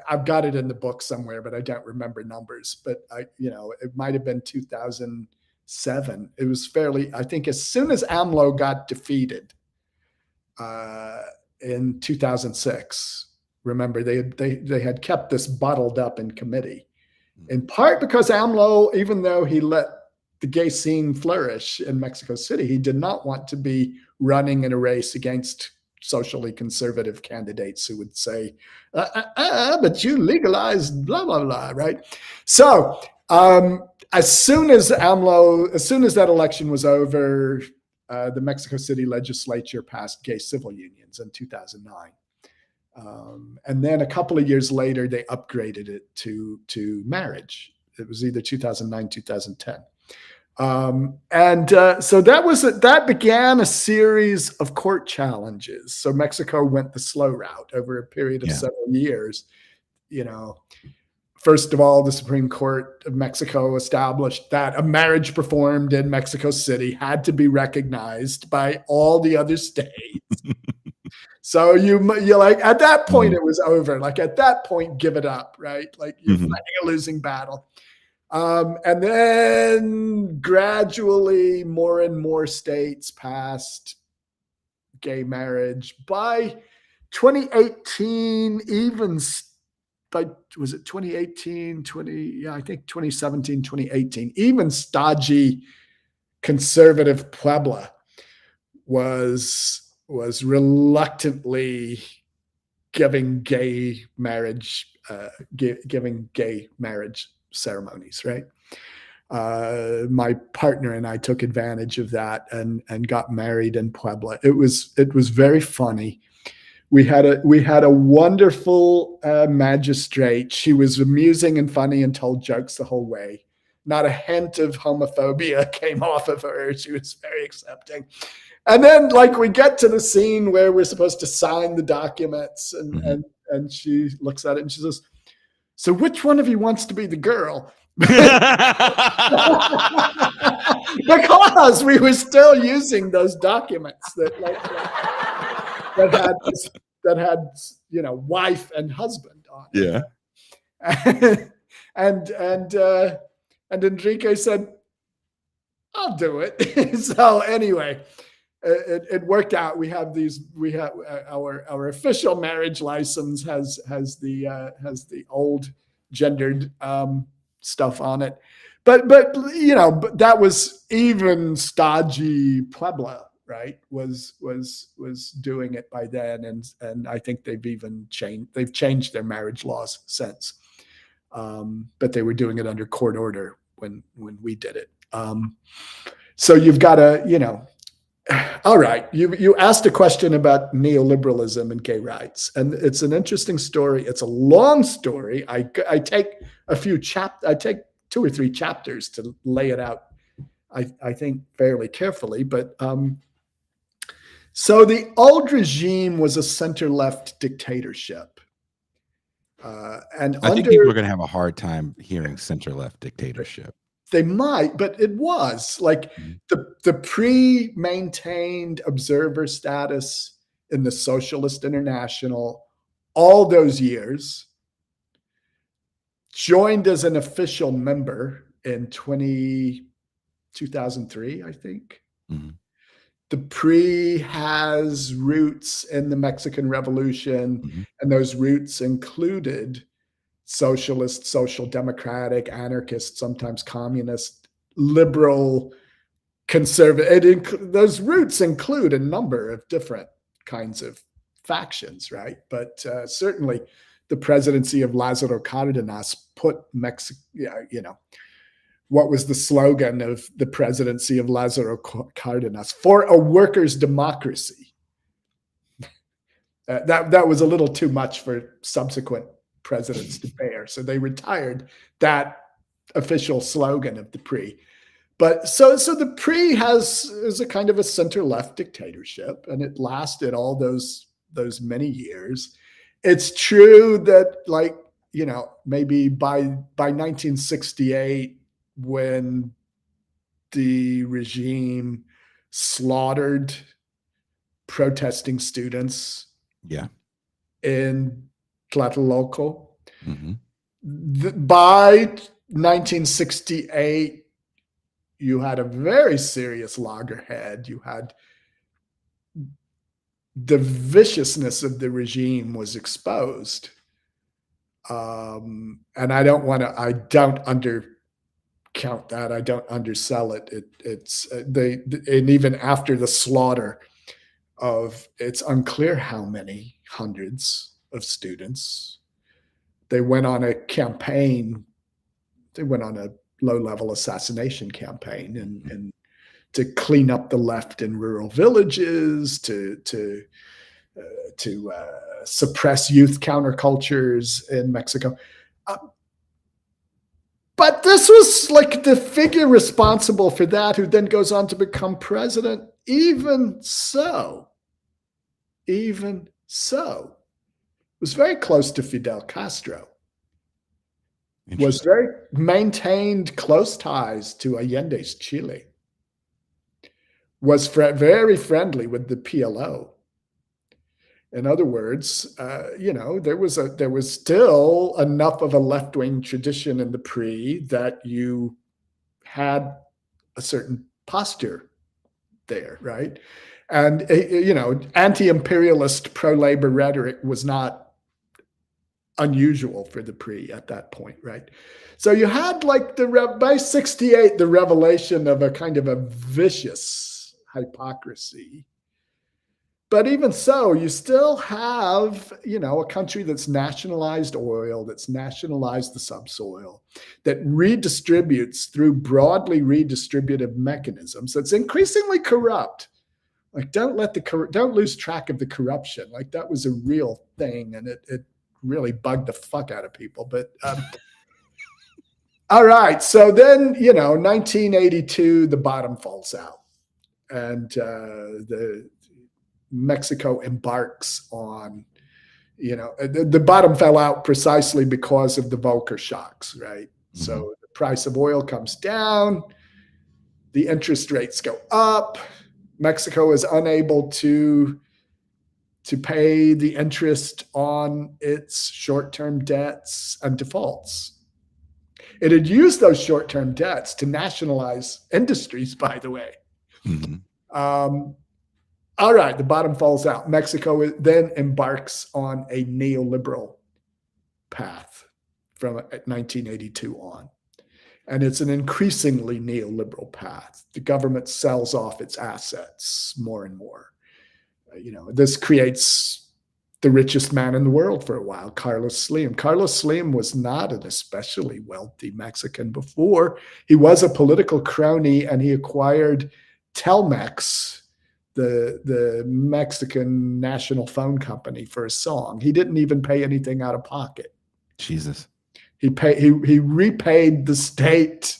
I've got it in the book somewhere, but I don't remember numbers. But it might have been 2007. It was fairly. I think as soon as AMLO got defeated in 2006. Remember, they had kept this bottled up in committee, in part because AMLO, even though he let the gay scene flourish in Mexico City, he did not want to be running in a race against socially conservative candidates who would say, but you legalized blah, blah, blah, right? So as soon as that election was over, the Mexico City legislature passed gay civil unions in 2009. And then a couple of years later, they upgraded it to marriage. It was either 2009, 2010. So that began a series of court challenges. So Mexico went the slow route over a period of several years. First of all, the Supreme Court of Mexico established that a marriage performed in Mexico City had to be recognized by all the other states. So you're like, at that point, it was over. Like, at that point, give it up, right? Like, you're fighting a losing battle. And then gradually more and more states passed gay marriage. By 2018, was it 2018, I think 2017, 2018, even stodgy conservative Puebla was reluctantly giving gay marriage ceremonies, right? My partner and I took advantage of that and got married in Puebla. It was very funny. We had a wonderful magistrate. She was amusing and funny and told jokes the whole way. Not a hint of homophobia came off of her. She was very accepting. And then, like, we get to the scene where we're supposed to sign the documents, and she looks at it and she says, "So which one of you wants to be the girl?" Because we were still using those documents that had wife and husband on it. Yeah. And Enrique said, I'll do it. So anyway, it worked out. We have our official marriage license has the old gendered stuff on it, but that was even stodgy Puebla, right? Was doing it by then, and I think they've changed their marriage laws since, but they were doing it under court order when we did it. So you've got to, all right. You asked a question about neoliberalism and gay rights, and it's an interesting story. It's a long story. I take I take 2 or 3 chapters to lay it out. I think fairly carefully, but so the old regime was a center-left dictatorship, and I think people are going to have a hard time hearing center-left dictatorship. They might, but it was like the pre-maintained observer status in the Socialist International all those years, joined as an official member in 2003, I think. Mm-hmm. The PRI has roots in the Mexican Revolution, and those roots included socialist, social democratic, anarchist, sometimes communist, liberal, conservative. Those roots include a number of different kinds of factions, right? But certainly the presidency of Lázaro Cárdenas put Mexico, what was the slogan of the presidency of Lázaro Cárdenas? For a workers' democracy. That was a little too much for subsequent presidents to bear. So they retired that official slogan of the PRI. But so the PRI is a kind of a center-left dictatorship, and it lasted all those many years. It's true that, maybe by 1968, when the regime slaughtered protesting students in Tlatelolco, by 1968, you had a very serious loggerhead. You had the viciousness of the regime was exposed. And I don't undercount that. I don't undersell it. And even after the slaughter of, it's unclear how many hundreds of students, they went on a campaign. They went on a low-level assassination campaign and to clean up the left in rural villages, to suppress youth countercultures in Mexico. But this was like the figure responsible for that, who then goes on to become president. Even so, was very close to Fidel Castro. Was maintained close ties to Allende's Chile. Was very friendly with the PLO. In other words, there was still enough of a left-wing tradition in the PRI that you had a certain posture there, right? And anti-imperialist, pro-labor rhetoric was not unusual for the PRI at that point, right? So you had by 68, the revelation of a kind of a vicious hypocrisy. But even so, you still have, a country that's nationalized oil, that's nationalized the subsoil, that redistributes through broadly redistributive mechanisms, that's increasingly corrupt. Don't lose track of the corruption. That was a real thing, and it really bugged the fuck out of people. But all right, so then 1982, the bottom falls out, and Mexico embarks on, the bottom fell out precisely because of the Volcker shocks, right? So the price of oil comes down, the interest rates go up. Mexico is unable to pay the interest on its short-term debts and defaults. It had used those short-term debts to nationalize industries, by the way. All right, the bottom falls out. Mexico then embarks on a neoliberal path from 1982 on. And it's an increasingly neoliberal path. The government sells off its assets more and more. This creates the richest man in the world for a while, Carlos Slim. Carlos Slim was not an especially wealthy Mexican before. He was a political crony, and he acquired Telmex, the Mexican national phone company, for a song. He didn't even pay anything out of pocket. Jesus. He repaid the state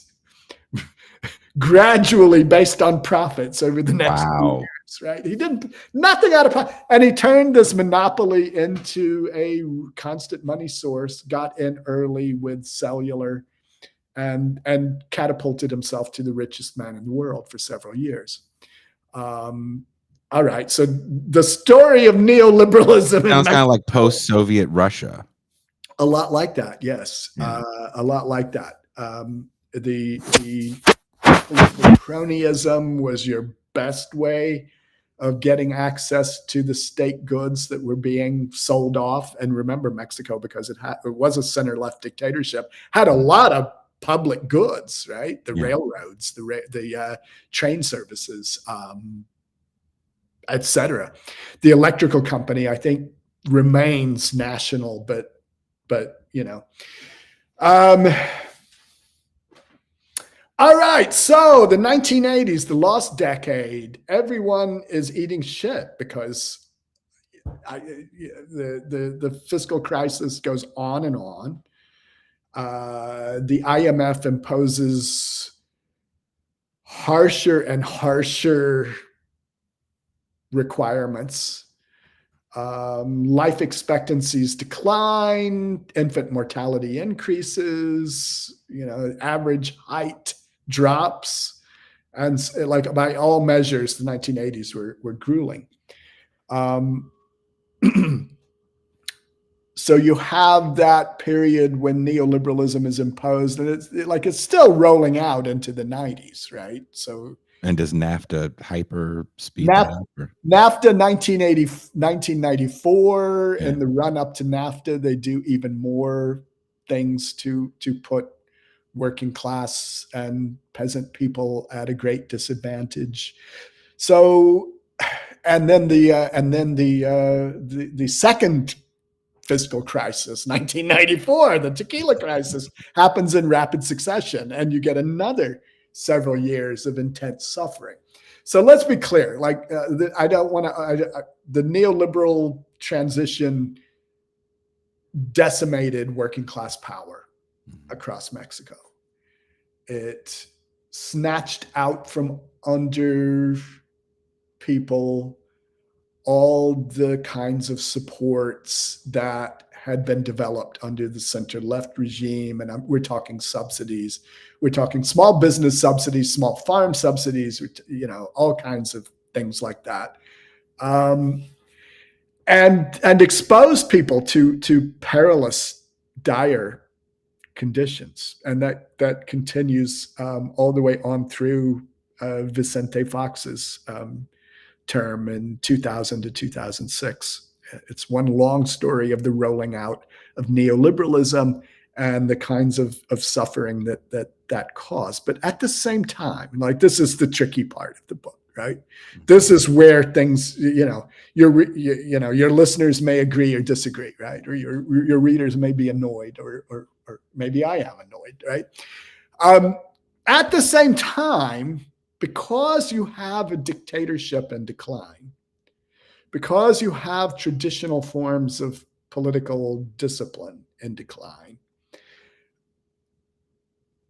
gradually based on profits over the next few years, right? He didn't, nothing out of pocket. And he turned this monopoly into a constant money source, got in early with cellular, and catapulted himself to the richest man in the world for several years. All right. So the story of neoliberalism sounds kind of like post-Soviet Russia. A lot like that, yes. Yeah. A lot like that. The political cronyism was your best way of getting access to the state goods that were being sold off. And remember, Mexico, because it was a center-left dictatorship, had a lot of public goods, right? The railroads, the train services, etc. The electrical company, I think, remains national, but all right, so the 1980s, the lost decade, everyone is eating shit because the fiscal crisis goes on and on. The IMF imposes harsher and harsher requirements. Life expectancies decline, infant mortality increases, average height drops, and like by all measures, the 1980s were grueling. So you have that period when neoliberalism is imposed, and it's still rolling out into the 90s, right? So. And does NAFTA hyper speed that up? NAFTA 1994, in the run up to NAFTA, they do even more things to put working class and peasant people at a great disadvantage. So, and then the second fiscal crisis, 1994, the tequila crisis, happens in rapid succession, and you get another several years of intense suffering. So let's be clear, I don't want to, the neoliberal transition decimated working class power across Mexico. It snatched out from under people all the kinds of supports that had been developed under the center-left regime. And we're talking subsidies. We're talking small business subsidies, small farm subsidies, all kinds of things like that. And exposed people to perilous, dire conditions. And that continues all the way on through Vicente Fox's term in 2000 to 2006. It's one long story of the rolling out of neoliberalism and the kinds of suffering that caused. But at the same time, this is the tricky part of the book, right? This is where things, your listeners may agree or disagree, right? Or your readers may be annoyed, or maybe I am annoyed, right? At the same time, because you have a dictatorship in decline, because you have traditional forms of political discipline in decline,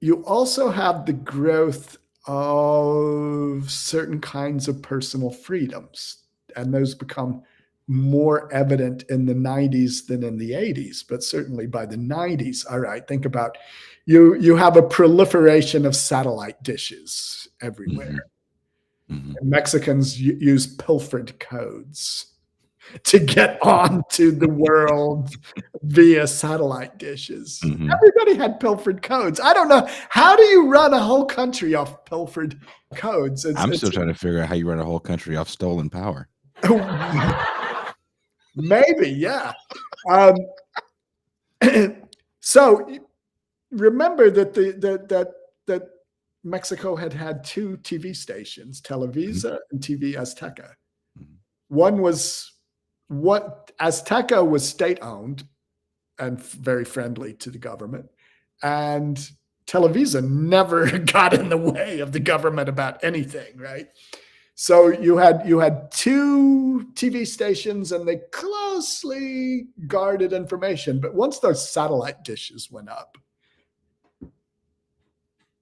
you also have the growth of certain kinds of personal freedoms, and those become more evident in the 90s than in the 80s, but certainly by the 90s. All right, think about you have a proliferation of satellite dishes everywhere. Mm-hmm. And Mexicans use pilfered codes to get onto the world via satellite dishes. Mm-hmm. Everybody had pilfered codes. I don't know. How do you run a whole country off pilfered codes? I'm still trying to figure out how you run a whole country off stolen power. Maybe, yeah. So remember that that Mexico had two TV stations, Televisa and TV Azteca. One was Azteca was state-owned and very friendly to the government, and Televisa never got in the way of the government about anything, right? So you had two TV stations, and they closely guarded information. But once those satellite dishes went up,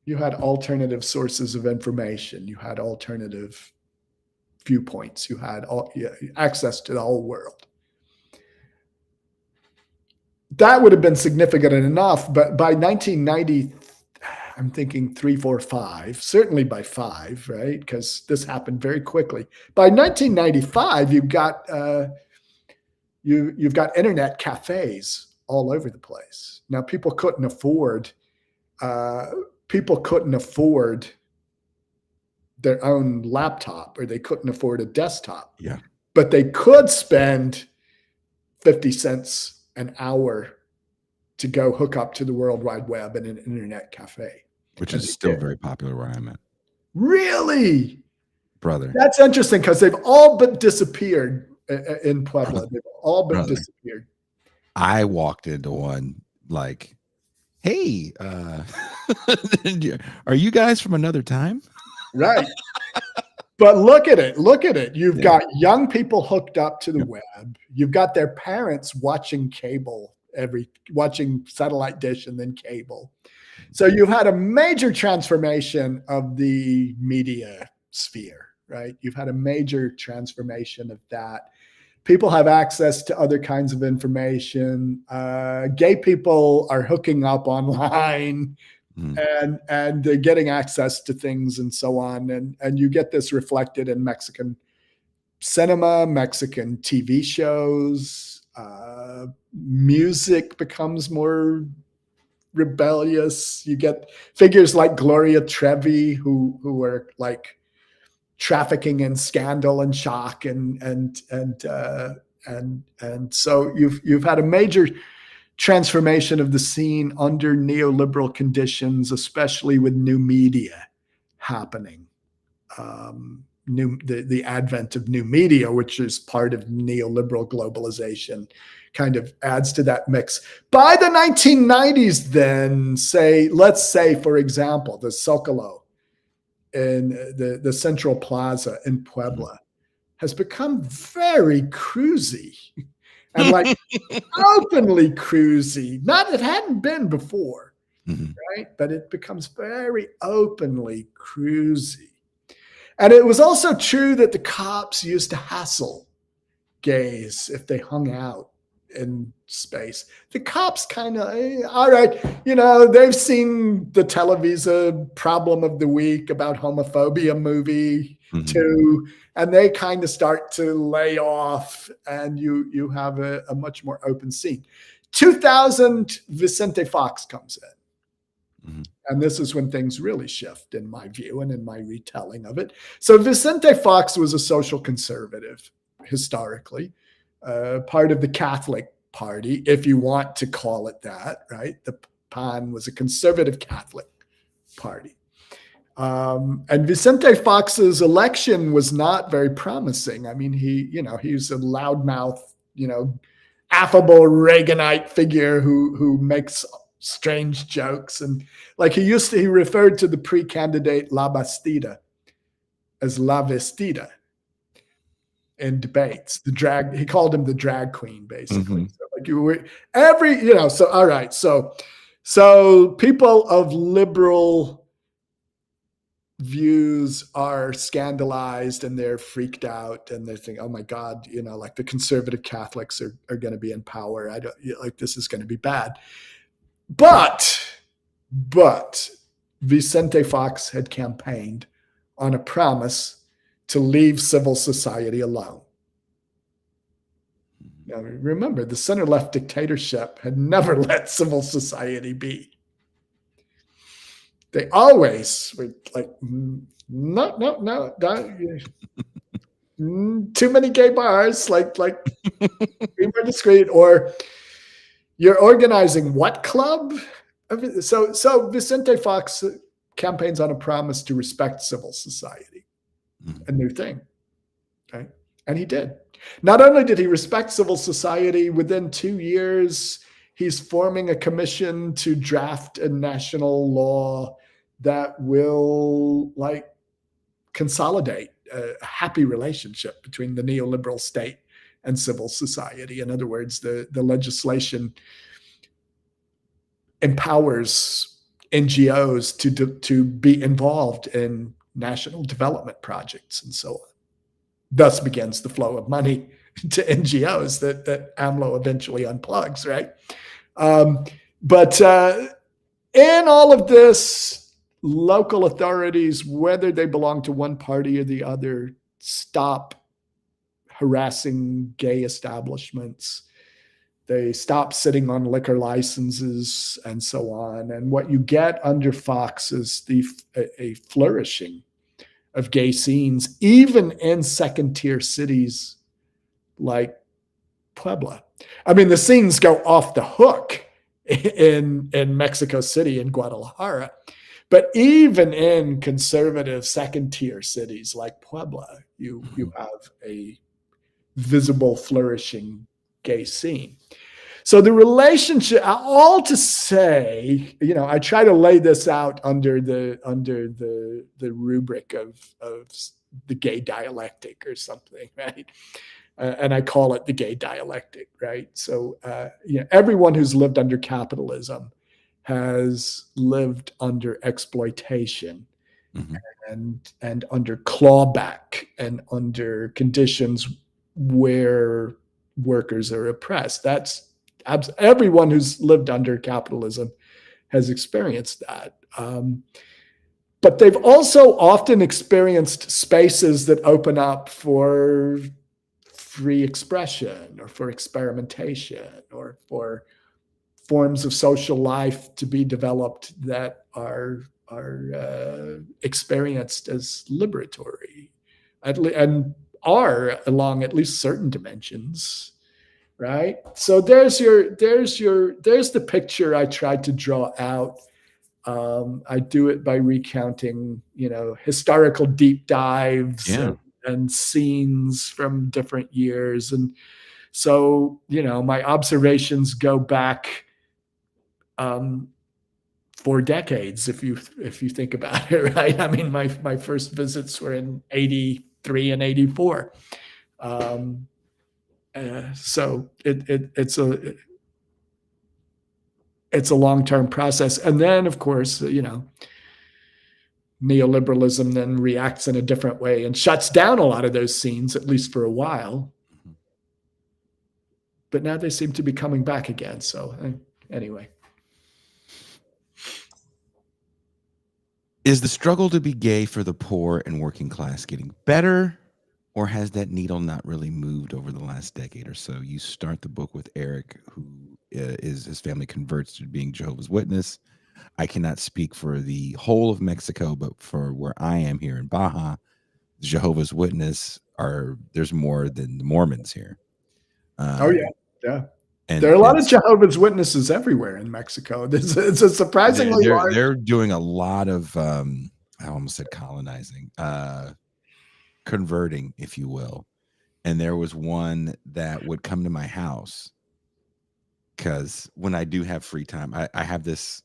you had alternative sources of information. You had alternative viewpoints. You had access to the whole world. That would have been significant enough, but by 1990, I'm thinking 3, 4, 5, certainly by 5, right? Because this happened very quickly. By 1995, you've got internet cafes all over the place. Now, people couldn't afford their own laptop, or they couldn't afford a desktop. Yeah, but they could spend 50 cents an hour to go hook up to the World Wide Web in an internet cafe. which is still very popular where I'm at. Really? Brother. That's interesting, because they've all but disappeared in Puebla. They've all but disappeared. I walked into one like, hey, are you guys from another time? Right. But look at it. You've got young people hooked up to the web. You've got their parents watching cable, watching satellite dish and then cable. So you had a major transformation of the media sphere, right? You've had a major transformation of that. People have access to other kinds of information. Gay people are hooking up online. And they're getting access to things and so on. And you get this reflected in Mexican cinema, Mexican TV shows. Music becomes more rebellious. You get figures like Gloria Trevi who are like trafficking in scandal and shock and so you've had a major transformation of the scene under neoliberal conditions, especially with new media happening. The advent of new media, which is part of neoliberal globalization, kind of adds to that mix. By the 1990s, then, let's say, for example, the Zocalo in the Central Plaza in Puebla has become very cruisy. And like openly cruisy. It hadn't been before, right? But it becomes very openly cruisy. And it was also true that the cops used to hassle gays if they hung out in space. The cops kind of, all right, they've seen the Televisa problem of the week about homophobia movie too, and they kind of start to lay off, and you have a much more open scene. 2000, Vicente Fox comes in. And this is when things really shift, in my view and in my retelling of it. So Vicente Fox was a social conservative, historically, part of the Catholic Party, if you want to call it that, right? The PAN was a conservative Catholic party. And Vicente Fox's election was not very promising. I mean, he's a loudmouth, affable Reaganite figure who makes strange jokes. And like he referred to the pre-candidate La Bastida as La Vestida in debates. He called him the drag queen, basically. So like so all right. So people of liberal views are scandalized and they're freaked out and they think, oh my God, like the conservative Catholics are going to be in power. I don't like this is going to be bad. But Vicente Fox had campaigned on a promise to leave civil society alone. Now, remember, the center-left dictatorship had never let civil society be. They always were like, no, too many gay bars, like be more discreet, or you're organizing what club? So Vicente Fox campaigns on a promise to respect civil society, a new thing, okay? And he did. Not only did he respect civil society, within 2 years, he's forming a commission to draft a national law that will consolidate a happy relationship between the neoliberal state and civil society. In other words, the legislation empowers NGOs to be involved in national development projects and so on. Thus begins the flow of money to NGOs that AMLO eventually unplugs, right? But in all of this, local authorities, whether they belong to one party or the other, stop harassing gay establishments. They stop sitting on liquor licenses and so on. And what you get under Fox is a flourishing of gay scenes, even in second-tier cities like Puebla. I mean, the scenes go off the hook in Mexico City and Guadalajara, but even in conservative second-tier cities like Puebla, you have a visible, flourishing gay scene. So the relationship, all to say, I try to lay this out under the rubric of the gay dialectic or something, right? And I call it the gay dialectic, right? So everyone who's lived under capitalism has lived under exploitation, and under clawback and under conditions where workers are oppressed. That's everyone who's lived under capitalism has experienced that. But they've also often experienced spaces that open up for free expression or for experimentation or for forms of social life to be developed that are experienced as liberatory and are along at least certain dimensions, right? So there's the picture I tried to draw out. I do it by recounting, historical deep dives and scenes from different years. And so, my observations go back 4 decades, if you think about it, right? I mean, my first visits were in 83 and 84. So it's a long-term process. And then, of course, neoliberalism then reacts in a different way and shuts down a lot of those scenes, at least for a while. But now they seem to be coming back again. So anyway. Is the struggle to be gay for the poor and working class getting better, or has that needle not really moved over the last decade or so? You start the book with Eric, who his family converts to being Jehovah's Witness. I cannot speak for the whole of Mexico, but for where I am here in Baja, Jehovah's Witness there's more than the Mormons here. Oh yeah. And there are a lot of Jehovah's Witnesses everywhere in Mexico. It's a surprisingly large. They're doing a lot of I almost said colonizing, converting, if you will. And there was one that would come to my house because when I do have free time, I have this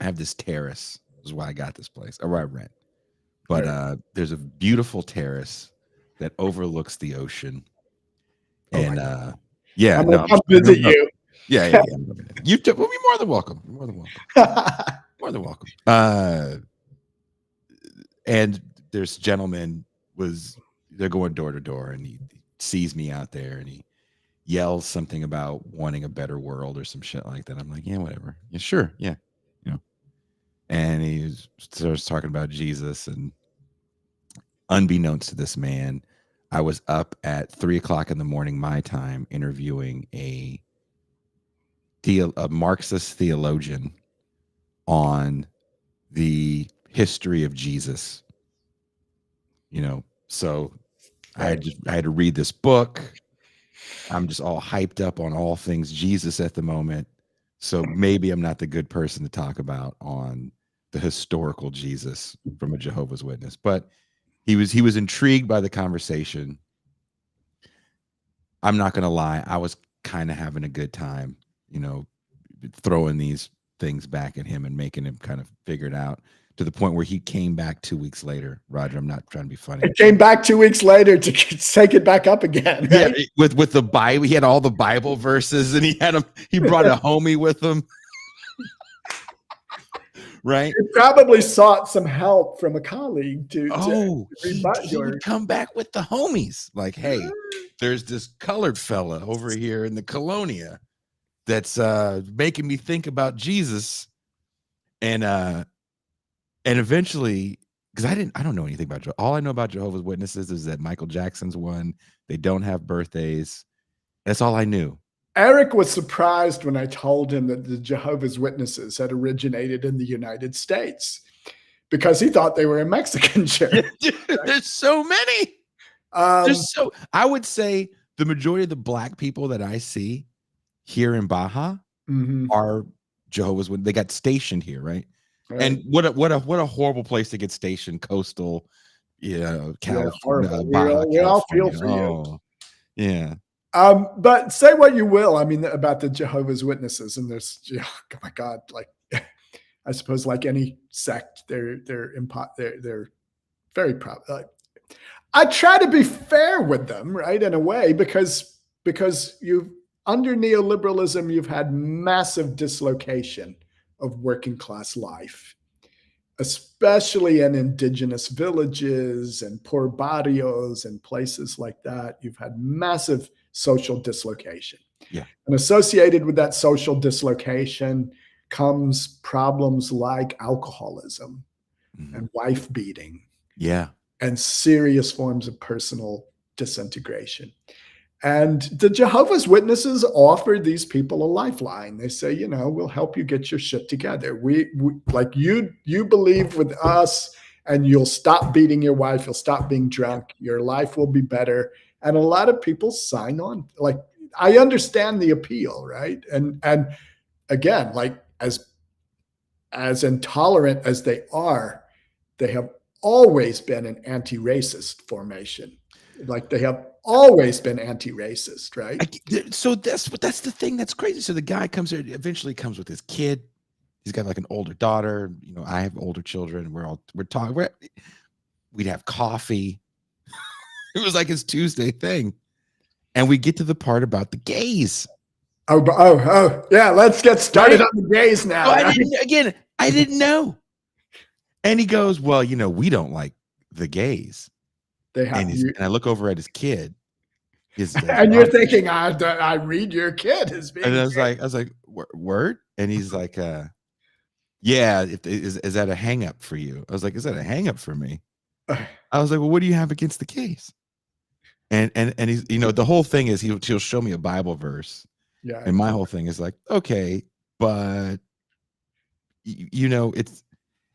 terrace. This is why I got this place, or I rent. But there's a beautiful terrace that overlooks the ocean, and I'm gonna come visit you. Yeah. You will be more than welcome. More than welcome. And there's gentleman they're going door to door, and he sees me out there, and he yells something about wanting a better world or some shit like that. I'm like, yeah, whatever. Yeah, sure. Yeah. You know. And he starts talking about Jesus, and unbeknownst to this man, I was up at 3:00 in the morning, my time, interviewing a Marxist theologian on the history of Jesus. So I had to read this book. I'm just all hyped up on all things Jesus at the moment. So maybe I'm not the good person to talk about on the historical Jesus from a Jehovah's Witness, but he was intrigued by the conversation. I'm not going to lie. I was kind of having a good time, throwing these things back at him and making him kind of figure it out, to the point where he came back 2 weeks later. Roger, I'm not trying to be funny. It came back 2 weeks later to take it back up again. Right? Yeah, with the Bible, he had all the Bible verses, and he brought a homie with him. Right? He probably sought some help from a colleague to rebut he would come back with the homies. Like, hey, there's this colored fella over here in the Colonia that's making me think about Jesus. And eventually, because I don't know anything about all I know about Jehovah's Witnesses is that Michael Jackson's one. They don't have birthdays. That's all I knew. Eric was surprised when I told him that the Jehovah's Witnesses had originated in the United States, because he thought they were a Mexican church. There's so many. I would say the majority of the black people that I see here in Baja are Jehovah's Witnesses. They got stationed here, right? And what a horrible place to get stationed, coastal, California. Baja, we all feel for you. Yeah. But say what you will, I mean, about the Jehovah's Witnesses, and there's, oh my God, like, I suppose like any sect, they're very proud. I try to be fair with them, right, in a way, because under neoliberalism, you've had massive dislocation of working class life, especially in indigenous villages and poor barrios and places like that. You've had massive social dislocation. Yeah. And associated with that social dislocation comes problems like alcoholism and wife beating. Yeah. And serious forms of personal disintegration. And the Jehovah's Witnesses offer these people a lifeline. They say, we'll help you get your shit together. We like you believe with us, and you'll stop beating your wife. You'll stop being drunk. Your life will be better. And a lot of people sign on. Like, I understand the appeal, right? And again, like, as intolerant as they are, they have always been an anti-racist formation. Like, they have always been anti-racist, right? So that's the thing that's crazy. So the guy eventually comes with his kid. He's got like an older daughter. I have older children. We're talking. We'd have coffee. It was like his Tuesday thing. And we get to the part about the gays. Oh, yeah. Let's get started on the gays now. I didn't know. And he goes, well, we don't like the gays. And I look over at his kid. And you're thinking, I read your kid as being. And I was like, word? And he's like, yeah, is that a hang up for you? I was like, is that a hang up for me? I was like, well, what do you have against the gays? And he's, the whole thing is he'll show me a Bible verse. Yeah. And my whole thing is like, okay, but it's,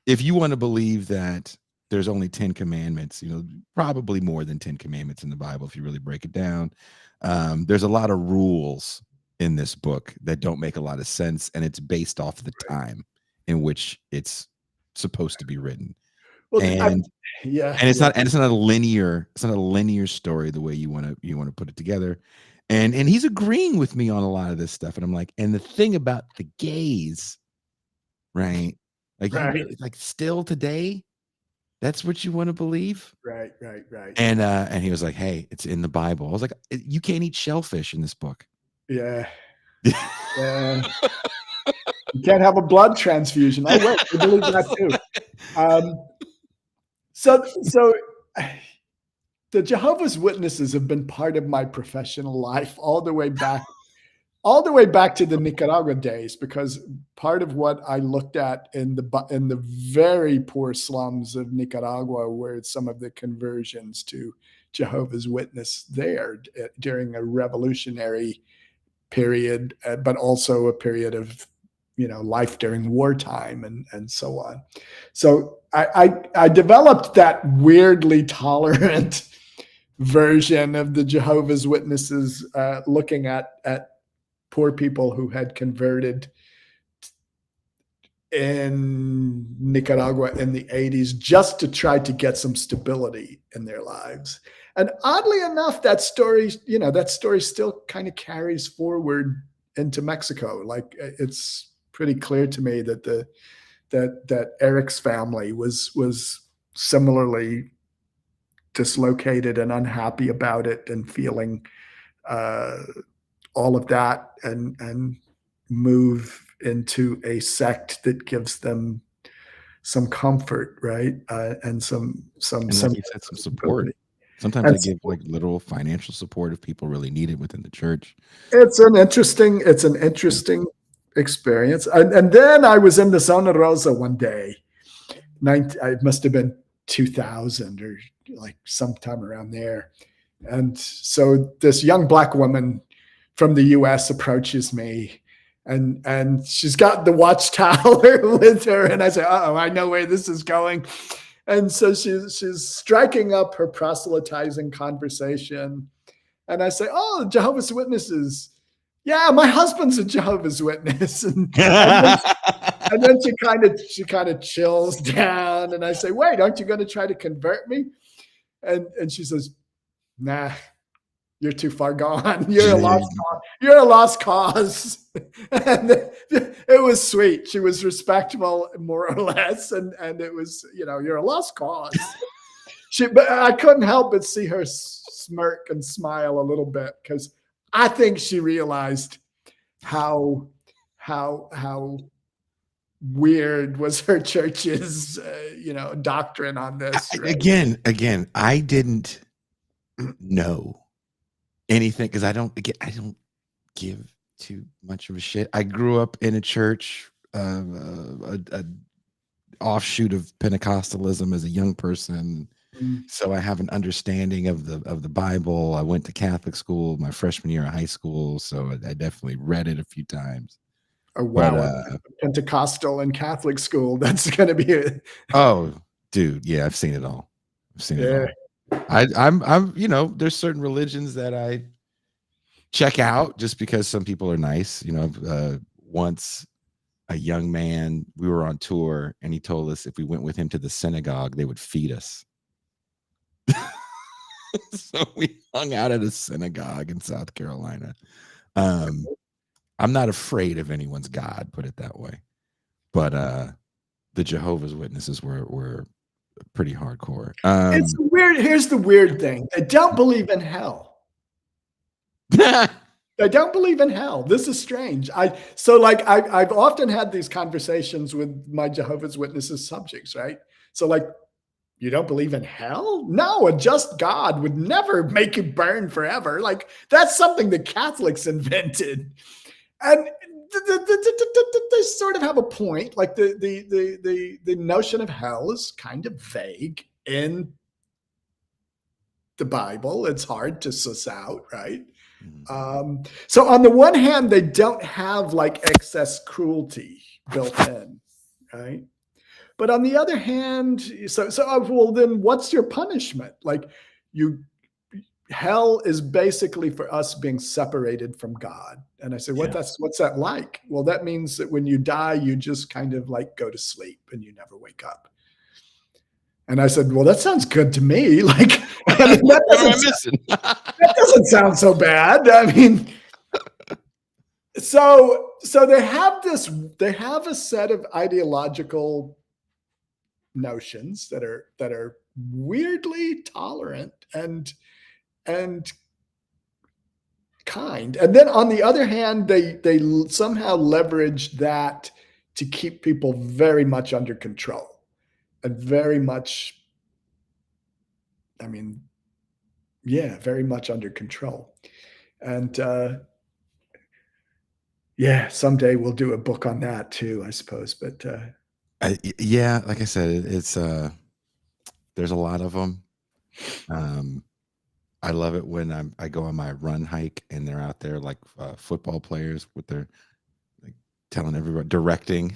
if you want to believe that there's only 10 commandments, probably more than 10 commandments in the Bible, if you really break it down. There's a lot of rules in this book that don't make a lot of sense, and it's based off the time in which it's supposed to be written. Well, and it's not a linear story the way you want to put it together. And he's agreeing with me on a lot of this stuff. And I'm like, and the thing about the gays, right? Like, like still today, that's what you want to believe? Right. And he was like, hey, it's in the Bible. I was like, you can't eat shellfish in this book. Yeah. Yeah. You can't have a blood transfusion. Oh, wait, I believe that too. So the Jehovah's Witnesses have been part of my professional life all the way back to the Nicaragua days, because part of what I looked at in the very poor slums of Nicaragua were some of the conversions to Jehovah's Witness there during a revolutionary period, but also a period of life during wartime and so on. So I developed that weirdly tolerant version of the Jehovah's Witnesses, looking at poor people who had converted in Nicaragua in the 80s just to try to get some stability in their lives. And oddly enough, that story still kind of carries forward into Mexico. Like, it's pretty clear to me that that Eric's family was similarly dislocated and unhappy about it, and feeling all of that, and move into a sect that gives them some comfort, right? And some like you said, some support. Sometimes they give like literal financial support if people really need it within the church. It's an interesting experience. And then I was in the Zona Rosa one day. It must have been 2000 or like sometime around there. And so this young Black woman from the US approaches me, and she's got the watchtower with her. And I say, oh, I know where this is going. And so she's striking up her proselytizing conversation. And I say, oh, Jehovah's Witnesses. Yeah, my husband's a Jehovah's Witness. And then she kind of chills down. And I say, wait, aren't you going to try to convert me? And she says, nah, you're too far gone. You're a lost cause. And it was sweet. She was respectful, more or less. And it was, you're a lost cause. But I couldn't help but see her smirk and smile a little bit, because I think she realized how weird was her church's doctrine on this. Right? Again, I didn't know anything, because I don't give too much of a shit. I grew up in a church, a offshoot of Pentecostalism as a young person. So I have an understanding of the Bible. I went to Catholic school my freshman year of high school, so I definitely read it a few times. Oh wow, but, Pentecostal and Catholic school, that's going to be it. Oh, dude, yeah, I've seen it all. It all. I'm there's certain religions that I check out just because some people are nice. Once a young man, we were on tour, and he told us if we went with him to the synagogue, they would feed us. So we hung out at a synagogue in South Carolina. I'm not afraid of anyone's God, put it that way. But the Jehovah's Witnesses were pretty hardcore. It's weird. Here's the weird thing. They don't believe in hell. They don't believe in hell. This is strange. I've often had these conversations with my Jehovah's Witnesses subjects, right? So like, you don't believe in hell? No, a just God would never make you burn forever. Like, that's something the Catholics invented. And they sort of have a point. Like the notion of hell is kind of vague in the Bible. It's hard to suss out, right? So on the one hand, they don't have like excess cruelty built in, right? But on the other hand, well, then what's your punishment? Like, hell is basically for us being separated from God. And I say, what's that like? Well, that means that when you die, you just kind of like go to sleep and you never wake up. And I said, well, that sounds good to me. Like, I mean, that doesn't sound so bad. I mean, so they have a set of ideological notions that are weirdly tolerant and kind. And then on the other hand, they somehow leverage that to keep people very much under control and very much I mean, yeah, very much under control. And yeah, someday we'll do a book on that too, I suppose. But Yeah, like I said, it's there's a lot of them. I love it when I go on my run hike and they're out there like football players with their like telling everybody directing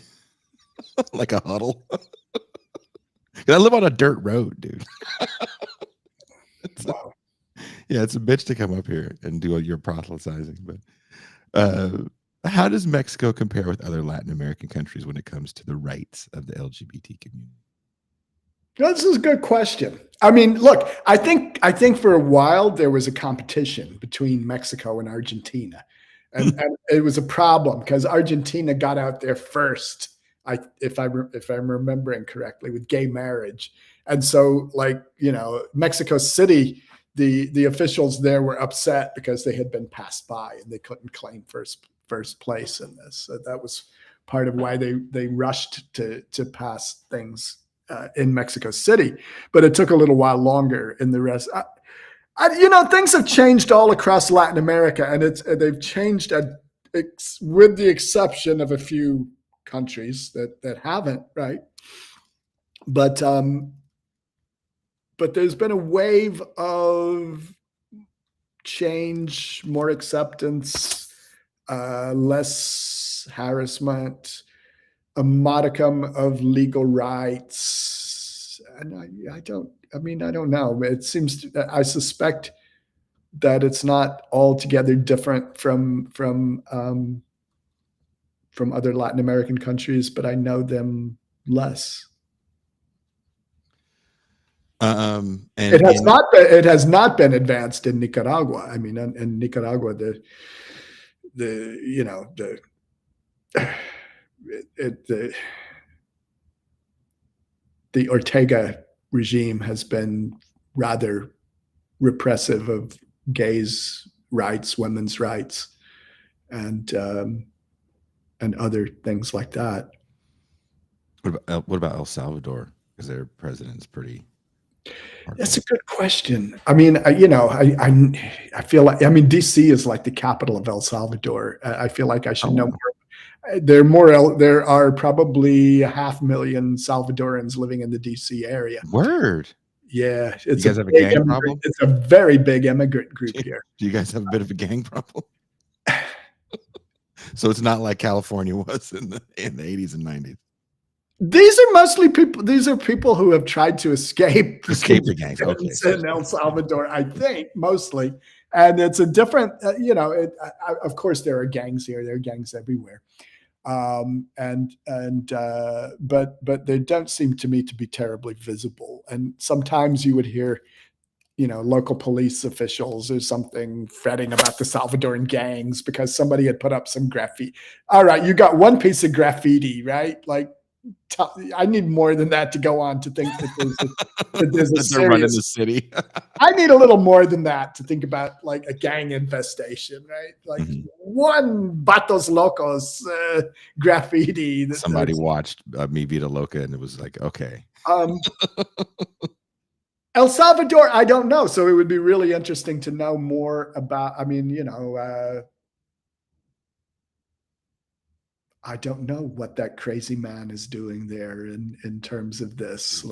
like a huddle. 'Cause I live on a dirt road, dude. wow. Yeah, it's a bitch to come up here and do all your proselytizing. But how does Mexico compare with other Latin American countries when it comes to the rights of the LGBT community? This is a good question. I mean, look, I think for a while there was a competition between Mexico and Argentina, and it was a problem because Argentina got out there first. If I'm remembering correctly, with gay marriage, and so like Mexico City, the officials there were upset because they had been passed by and they couldn't claim first place in this. So that was part of why they rushed to pass things in Mexico City, but it took a little while longer in the rest. Things have changed all across Latin America, and they've changed with the exception of a few countries that haven't, right? But there's been a wave of change, more acceptance, less harassment, a modicum of legal rights. And I don't know. It seems I suspect that it's not altogether different from other Latin American countries, but I know them less. It has not been advanced in Nicaragua. I mean, in Nicaragua, the Ortega regime has been rather repressive of gays' rights, women's rights, and other things like that. What about El Salvador? Because their president's pretty. That's a good question. I mean, I feel like, I mean, DC is like the capital of El Salvador. I feel like I should know more. There are probably 500,000 Salvadorans living in the DC area. Word. Yeah, you guys have a gang problem? It's a very big immigrant group here. Do you guys have a bit of a gang problem? So it's not like California was in the 80s and 90s. These are mostly people. These are people who have tried to escape the gangs. Okay, in El Salvador, I think, mostly. And it's a different, of course, there are gangs here. There are gangs everywhere, but they don't seem to me to be terribly visible. And sometimes you would hear, local police officials or something fretting about the Salvadoran gangs because somebody had put up some graffiti. All right, you got one piece of graffiti, right? Like, I need more than that to go on to think that there's a serious run in the city. I need a little more than that to think about like a gang infestation, right? Like one Batos Locos graffiti. Somebody watched Mi Vida Loca and it was like, okay. El Salvador, I don't know. So it would be really interesting to know more about, I don't know what that crazy man is doing there in terms of this,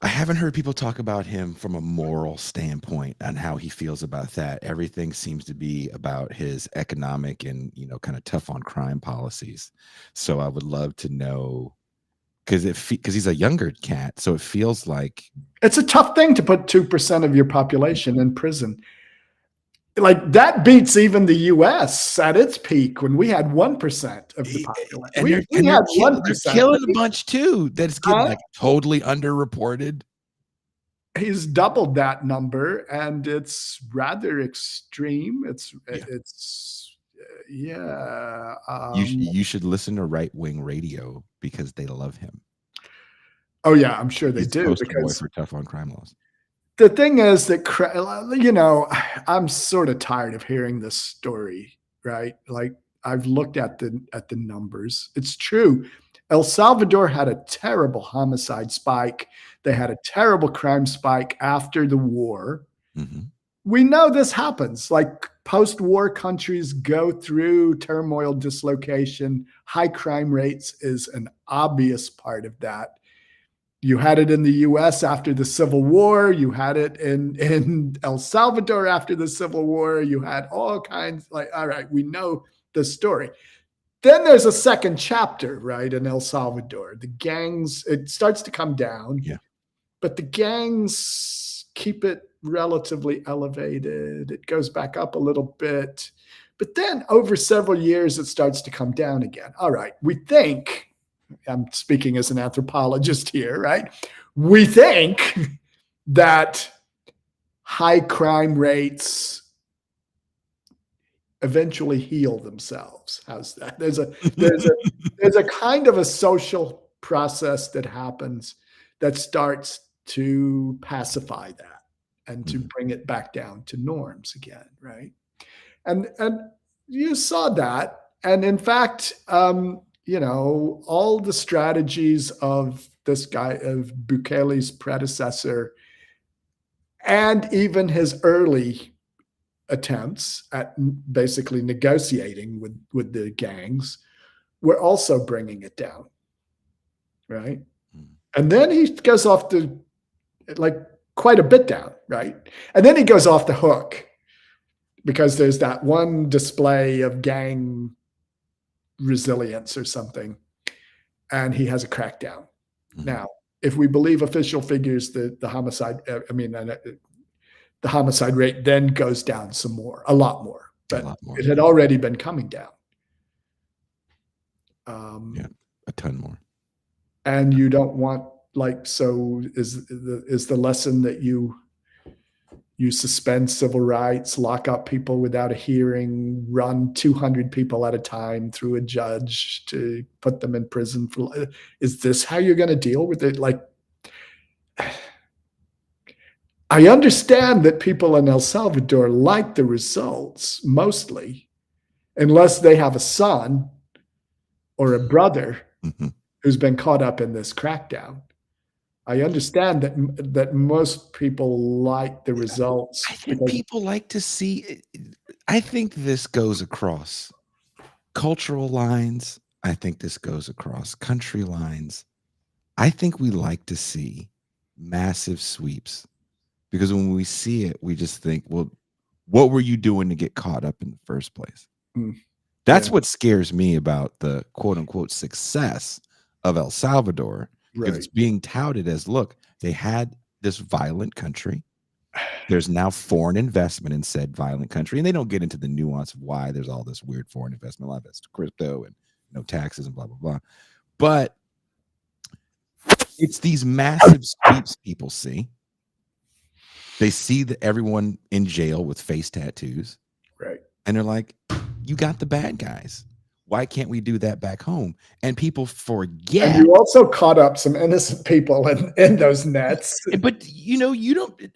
I haven't heard people talk about him from a moral standpoint and how he feels about that. Everything seems to be about his economic and, kind of tough on crime policies. So I would love to know, because he's a younger cat. So it feels like it's a tough thing to put 2% of your population in prison. Like that beats even the U.S. at its peak when we had 1% of the population. And they're killing a bunch too. That's getting totally underreported. He's doubled that number, and it's rather extreme. You should listen to right wing radio because they love him. Oh yeah, I'm sure they do. Because for tough on crime laws. The thing is that, I'm sort of tired of hearing this story, right? Like I've looked at the numbers. It's true. El Salvador had a terrible homicide spike. They had a terrible crime spike after the war. Mm-hmm. We know this happens. Like post-war countries go through turmoil, dislocation. High crime rates is an obvious part of that. You had it in the US after the Civil War. You had it in El Salvador after the Civil War. You had all kinds, like, all right, we know the story. Then there's a second chapter, right, in El Salvador. The gangs, it starts to come down, Yeah. but the gangs keep it relatively elevated. It goes back up a little bit. But then over several years, it starts to come down again. All right, we think, I'm speaking as an anthropologist here, right? We think that high crime rates eventually heal themselves. How's that? There's a kind of a social process that happens that starts to pacify that and to bring it back down to norms again, right? And you saw that, and in fact, all the strategies of this guy, of Bukele's predecessor, and even his early attempts at basically negotiating with the gangs were also bringing it down, right? And then he goes off the, like, quite a bit down, right? And then he goes off the hook because there's that one display of gang resilience or something, and he has a crackdown. Now, if we believe official figures, the homicide rate then goes down some more, a lot more, but it had already been coming down. Yeah, a ton more. And you don't want, like, so is the lesson that you suspend civil rights, lock up people without a hearing, run 200 people at a time through a judge to put them in prison for, is this how you're going to deal with it? Like, I understand that people in El Salvador like the results mostly, unless they have a son or a brother who's been caught up in this crackdown. I understand that most people like the results. I think people like to see. I think this goes across cultural lines. I think this goes across country lines. I think we like to see massive sweeps, because when we see it, we just think, well, what were you doing to get caught up in the first place? That's what scares me about the quote unquote success of El Salvador. Because it's being touted as, look, they had this violent country. There's now foreign investment in said violent country. And they don't get into the nuance of why there's all this weird foreign investment. A lot of that's crypto and no taxes and blah, blah, blah. But it's these massive sweeps people see. They see that everyone in jail with face tattoos. Right. And they're like, you got the bad guys. Why can't we do that back home? And people forget. And you also caught up some innocent people in those nets. But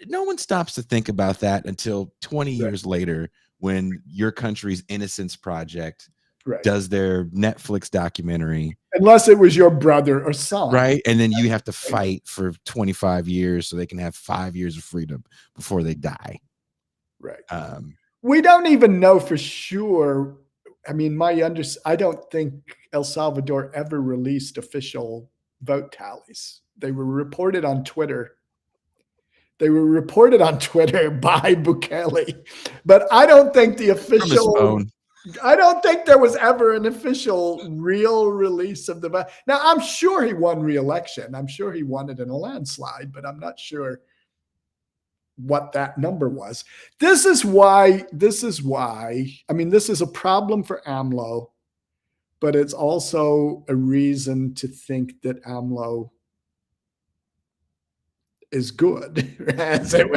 no one stops to think about that until 20 years later, when your country's Innocence Project does their Netflix documentary. Unless it was your brother or son. Right. And then you have to fight for 25 years so they can have 5 years of freedom before they die. Right. We don't even know for sure. I mean, I don't think El Salvador ever released official vote tallies. They were reported on Twitter. By Bukele, but I don't think the official. I don't think there was ever an official real release of the vote. Now, I'm sure he won re-election. I'm sure he won it in a landslide, but I'm not sure what that number was. This is why, I mean, this is a problem for AMLO, but it's also a reason to think that AMLO is good.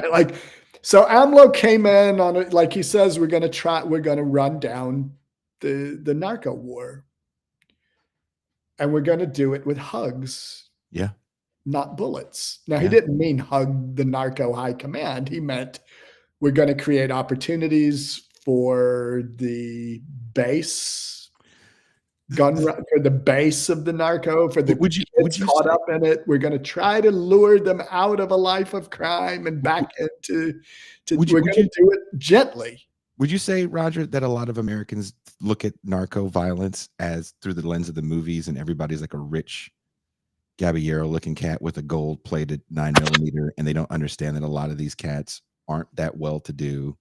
Like, so AMLO came in on it, like he says, we're going to run down the narco war. And we're going to do it with hugs. Yeah. Not bullets. Now, he didn't mean hug the narco high command. He meant we're going to create opportunities for the base for the base of the narco, for the Would you kids caught say, up in it. We're going to try to lure them out of a life of crime and back into. We're going to do it gently. Would you say, Roger, that a lot of Americans look at narco violence as through the lens of the movies, and everybody's like a rich Caballero-looking cat with a gold-plated 9mm, and they don't understand that a lot of these cats aren't that well-to-do?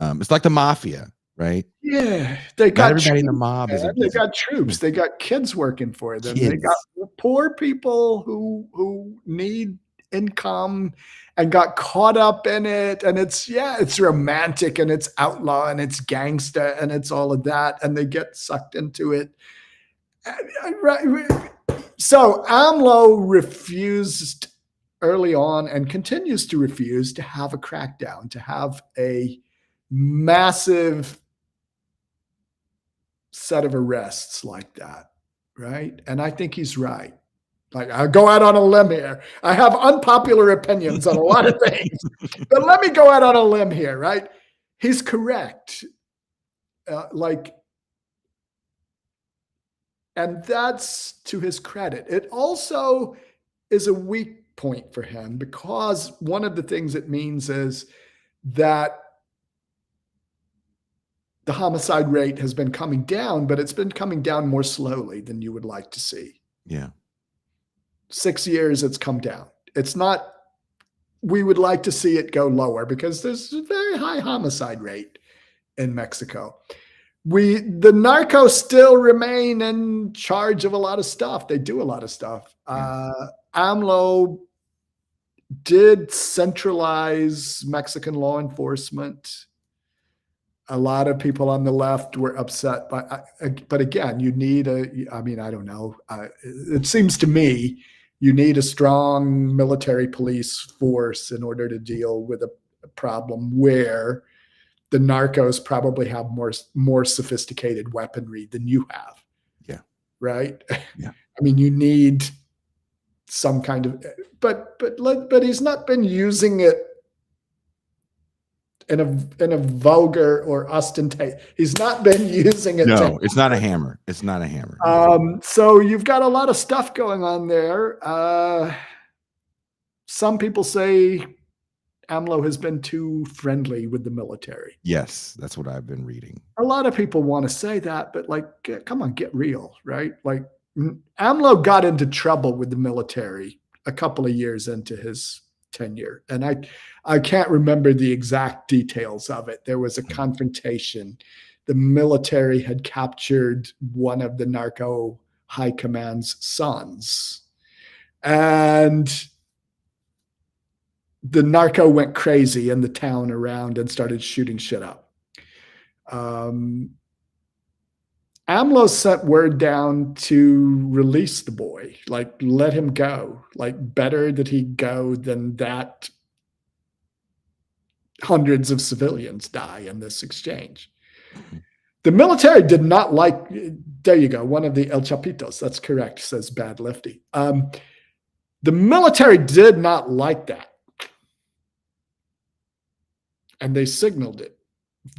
It's like the mafia, right? Yeah, they Not got everybody in the troops, mob is man. They got troops. They got kids working for them. They got poor people who need income and got caught up in it. And it's romantic and it's outlaw and it's gangsta and it's all of that. And they get sucked into it. So AMLO refused early on and continues to refuse to have a crackdown, to have a massive set of arrests like that, right? And I think he's right. Like, I'll go out on a limb here. I have unpopular opinions on a lot of things, but let me go out on a limb here, right? He's correct. And that's to his credit. It also is a weak point for him, because one of the things it means is that the homicide rate has been coming down, but it's been coming down more slowly than you would like to see. Yeah. 6 years, it's come down. It's not, we would like to see it go lower because there's a very high homicide rate in Mexico. The narcos still remain in charge of a lot of stuff. They do a lot of stuff. AMLO did centralize Mexican law enforcement. A lot of people on the left were upset but again, you need I don't know. It seems to me you need a strong military police force in order to deal with a problem where the narcos probably have more sophisticated weaponry than you have. Yeah. Right. Yeah. I mean, you need some kind of, but he's not been using it in a vulgar or ostentatious. He's not been using it. No, it's not a hammer. It's not a hammer. So you've got a lot of stuff going on there. Some people say AMLO has been too friendly with the military. Yes, that's what I've been reading. A lot of people want to say that, but come on, get real, right? Like, AMLO got into trouble with the military a couple of years into his tenure, and I can't remember the exact details of it. There was a confrontation. The military had captured one of the narco high command's sons, and the narco went crazy in the town around and started shooting shit up. AMLO sent word down to release the boy, like, let him go. Like, better that he go than that hundreds of civilians die in this exchange. The military did not like, there you go, one of the El Chapitos, that's correct, says Bad Lefty. The military did not like that. And they signaled it.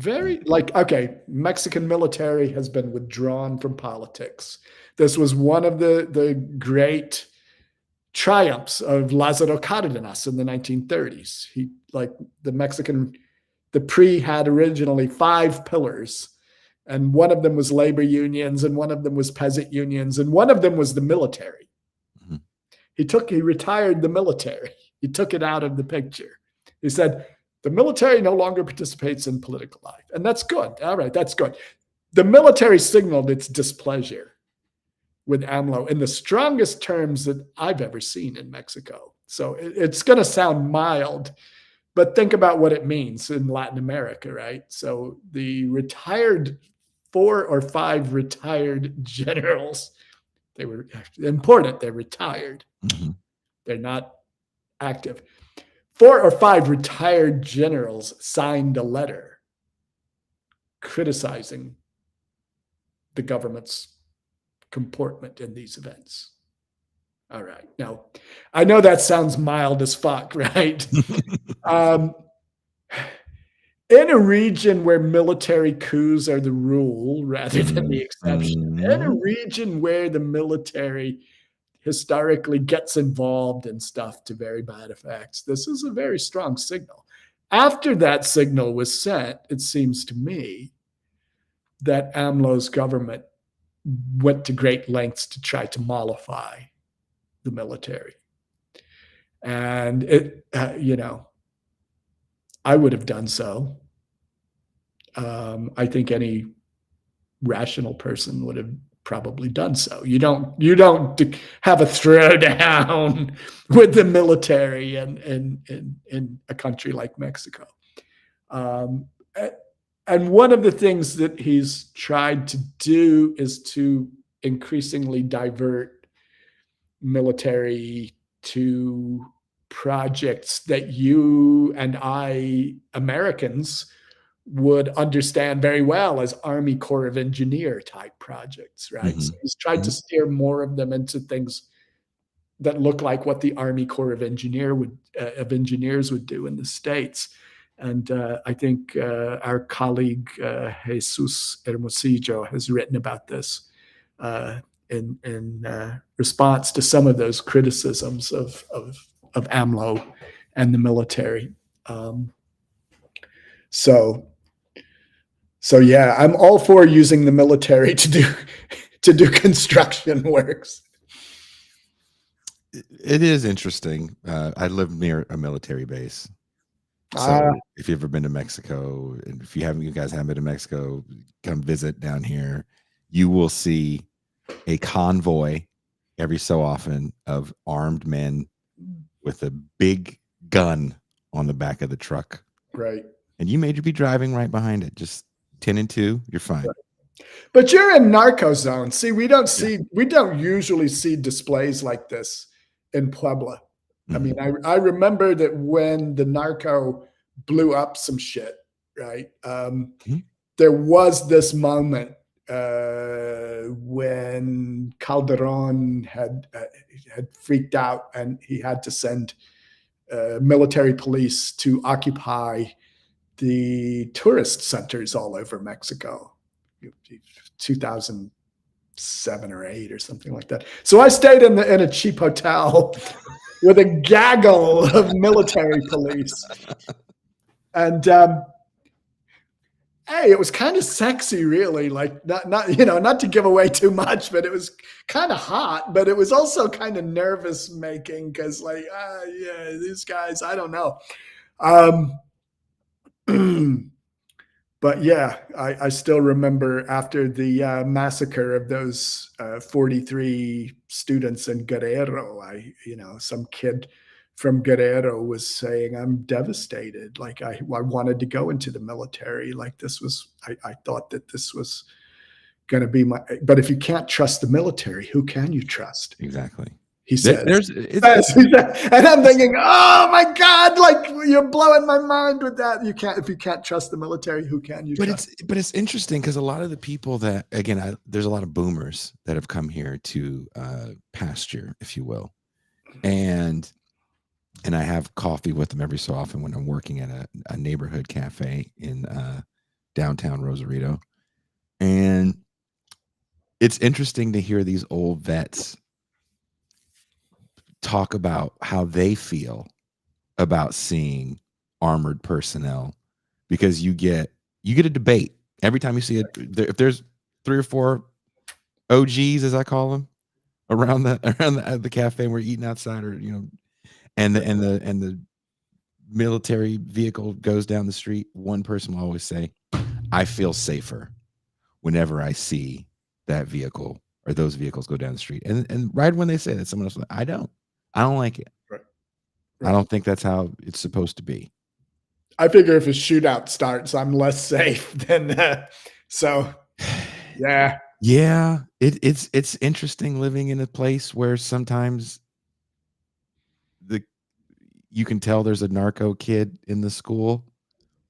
Okay, Mexican military has been withdrawn from politics. This was one of the great triumphs of Lázaro Cárdenas in the 1930s. The PRI had originally 5 pillars, and one of them was labor unions, and one of them was peasant unions, and one of them was the military. Mm-hmm. He retired the military. He took it out of the picture. He said, the military no longer participates in political life. And that's good. All right, that's good. The military signaled its displeasure with AMLO in the strongest terms that I've ever seen in Mexico. So it's going to sound mild, but think about what it means in Latin America, right? So the 4 or 5 retired generals, they were important. They're retired. Mm-hmm. They're not active. 4 or 5 retired generals signed a letter criticizing the government's comportment in these events. All right. Now, I know that sounds mild as fuck, right? in a region where military coups are the rule rather than the exception, in a region where the military historically gets involved in stuff to very bad effects, this is a very strong signal. After that signal was sent, it seems to me that AMLO's government went to great lengths to try to mollify the military. And it, I would have done so. I think any rational person would have probably done so. You don't have a throwdown with the military in a country like Mexico. And one of the things that he's tried to do is to increasingly divert military to projects that you and I, Americans, would understand very well as Army Corps of Engineer type projects, right? So he's tried to steer more of them into things that look like what the Army Corps of Engineers would do in the States. And I think our colleague Jesus Hermosillo has written about this in response to some of those criticisms of AMLO and the military. So yeah, I'm all for using the military to do construction works. It is interesting. I live near a military base. So if you've ever been to Mexico, and if you guys haven't been to Mexico, come visit down here. You will see a convoy every so often of armed men with a big gun on the back of the truck. Right. And you may be driving right behind it, just 10 and 2, you're fine. Right. But you're in narco zone. See, we don't usually see displays like this in Puebla. I mean, I remember that when the narco blew up some shit, right? There was this moment when Calderon had freaked out and he had to send military police to occupy the tourist centers all over Mexico, 2007 or 8 or something like that. So I stayed in a cheap hotel with a gaggle of military police. And hey, it was kind of sexy, really. Like not to give away too much, but it was kind of hot. But it was also kind of nervous making because, like, yeah, these guys, I don't know. But yeah, I still remember after the massacre of those 43 students in Guerrero, some kid from Guerrero was saying, I'm devastated. Like I wanted to go into the military. Like this was, I thought that this was going to be but if you can't trust the military, who can you trust? Exactly. He says, and I'm thinking, oh my God, like you're blowing my mind with that. If you can't trust the military, who can you trust? But it's interesting because a lot of the people that, again, there's a lot of boomers that have come here to pasture, if you will. And I have coffee with them every so often when I'm working at a neighborhood cafe in downtown Rosarito. And it's interesting to hear these old vets talk about how they feel about seeing armored personnel, because you get a debate every time you see it. If there's 3 or 4 OGs, as I call them, around the cafe, and we're eating outside, or and the military vehicle goes down the street, one person will always say, I feel safer whenever I see that vehicle or those vehicles go down the street. And right when they say that, someone else will, I don't like it. Right. I don't think that's how it's supposed to be. I figure if a shootout starts, I'm less safe than so. Yeah. Yeah. It's interesting living in a place where sometimes you can tell there's a narco kid in the school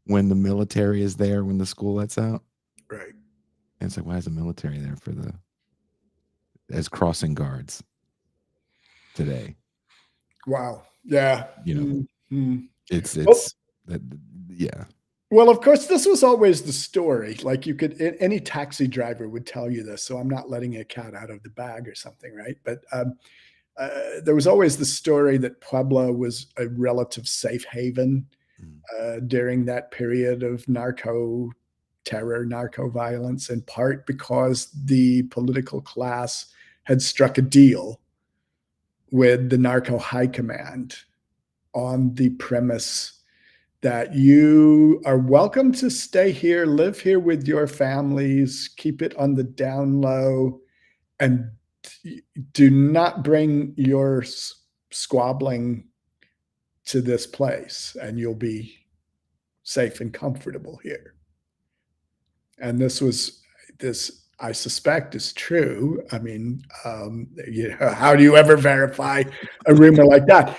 when the military is there, when the school lets out. Right. And it's like, why is the military there as crossing guards today? Wow. Yeah. It's yeah. Well, of course, this was always the story. Like you could, any taxi driver would tell you this. So I'm not letting a cat out of the bag or something, right? But there was always the story that Puebla was a relative safe haven during that period of narco terror, narco violence, in part because the political class had struck a deal with the narco high command on the premise that you are welcome to stay here, live here with your families, keep it on the down low, and do not bring your squabbling to this place, and you'll be safe and comfortable here. And this, I suspect, is true. I mean, how do you ever verify a rumor like that?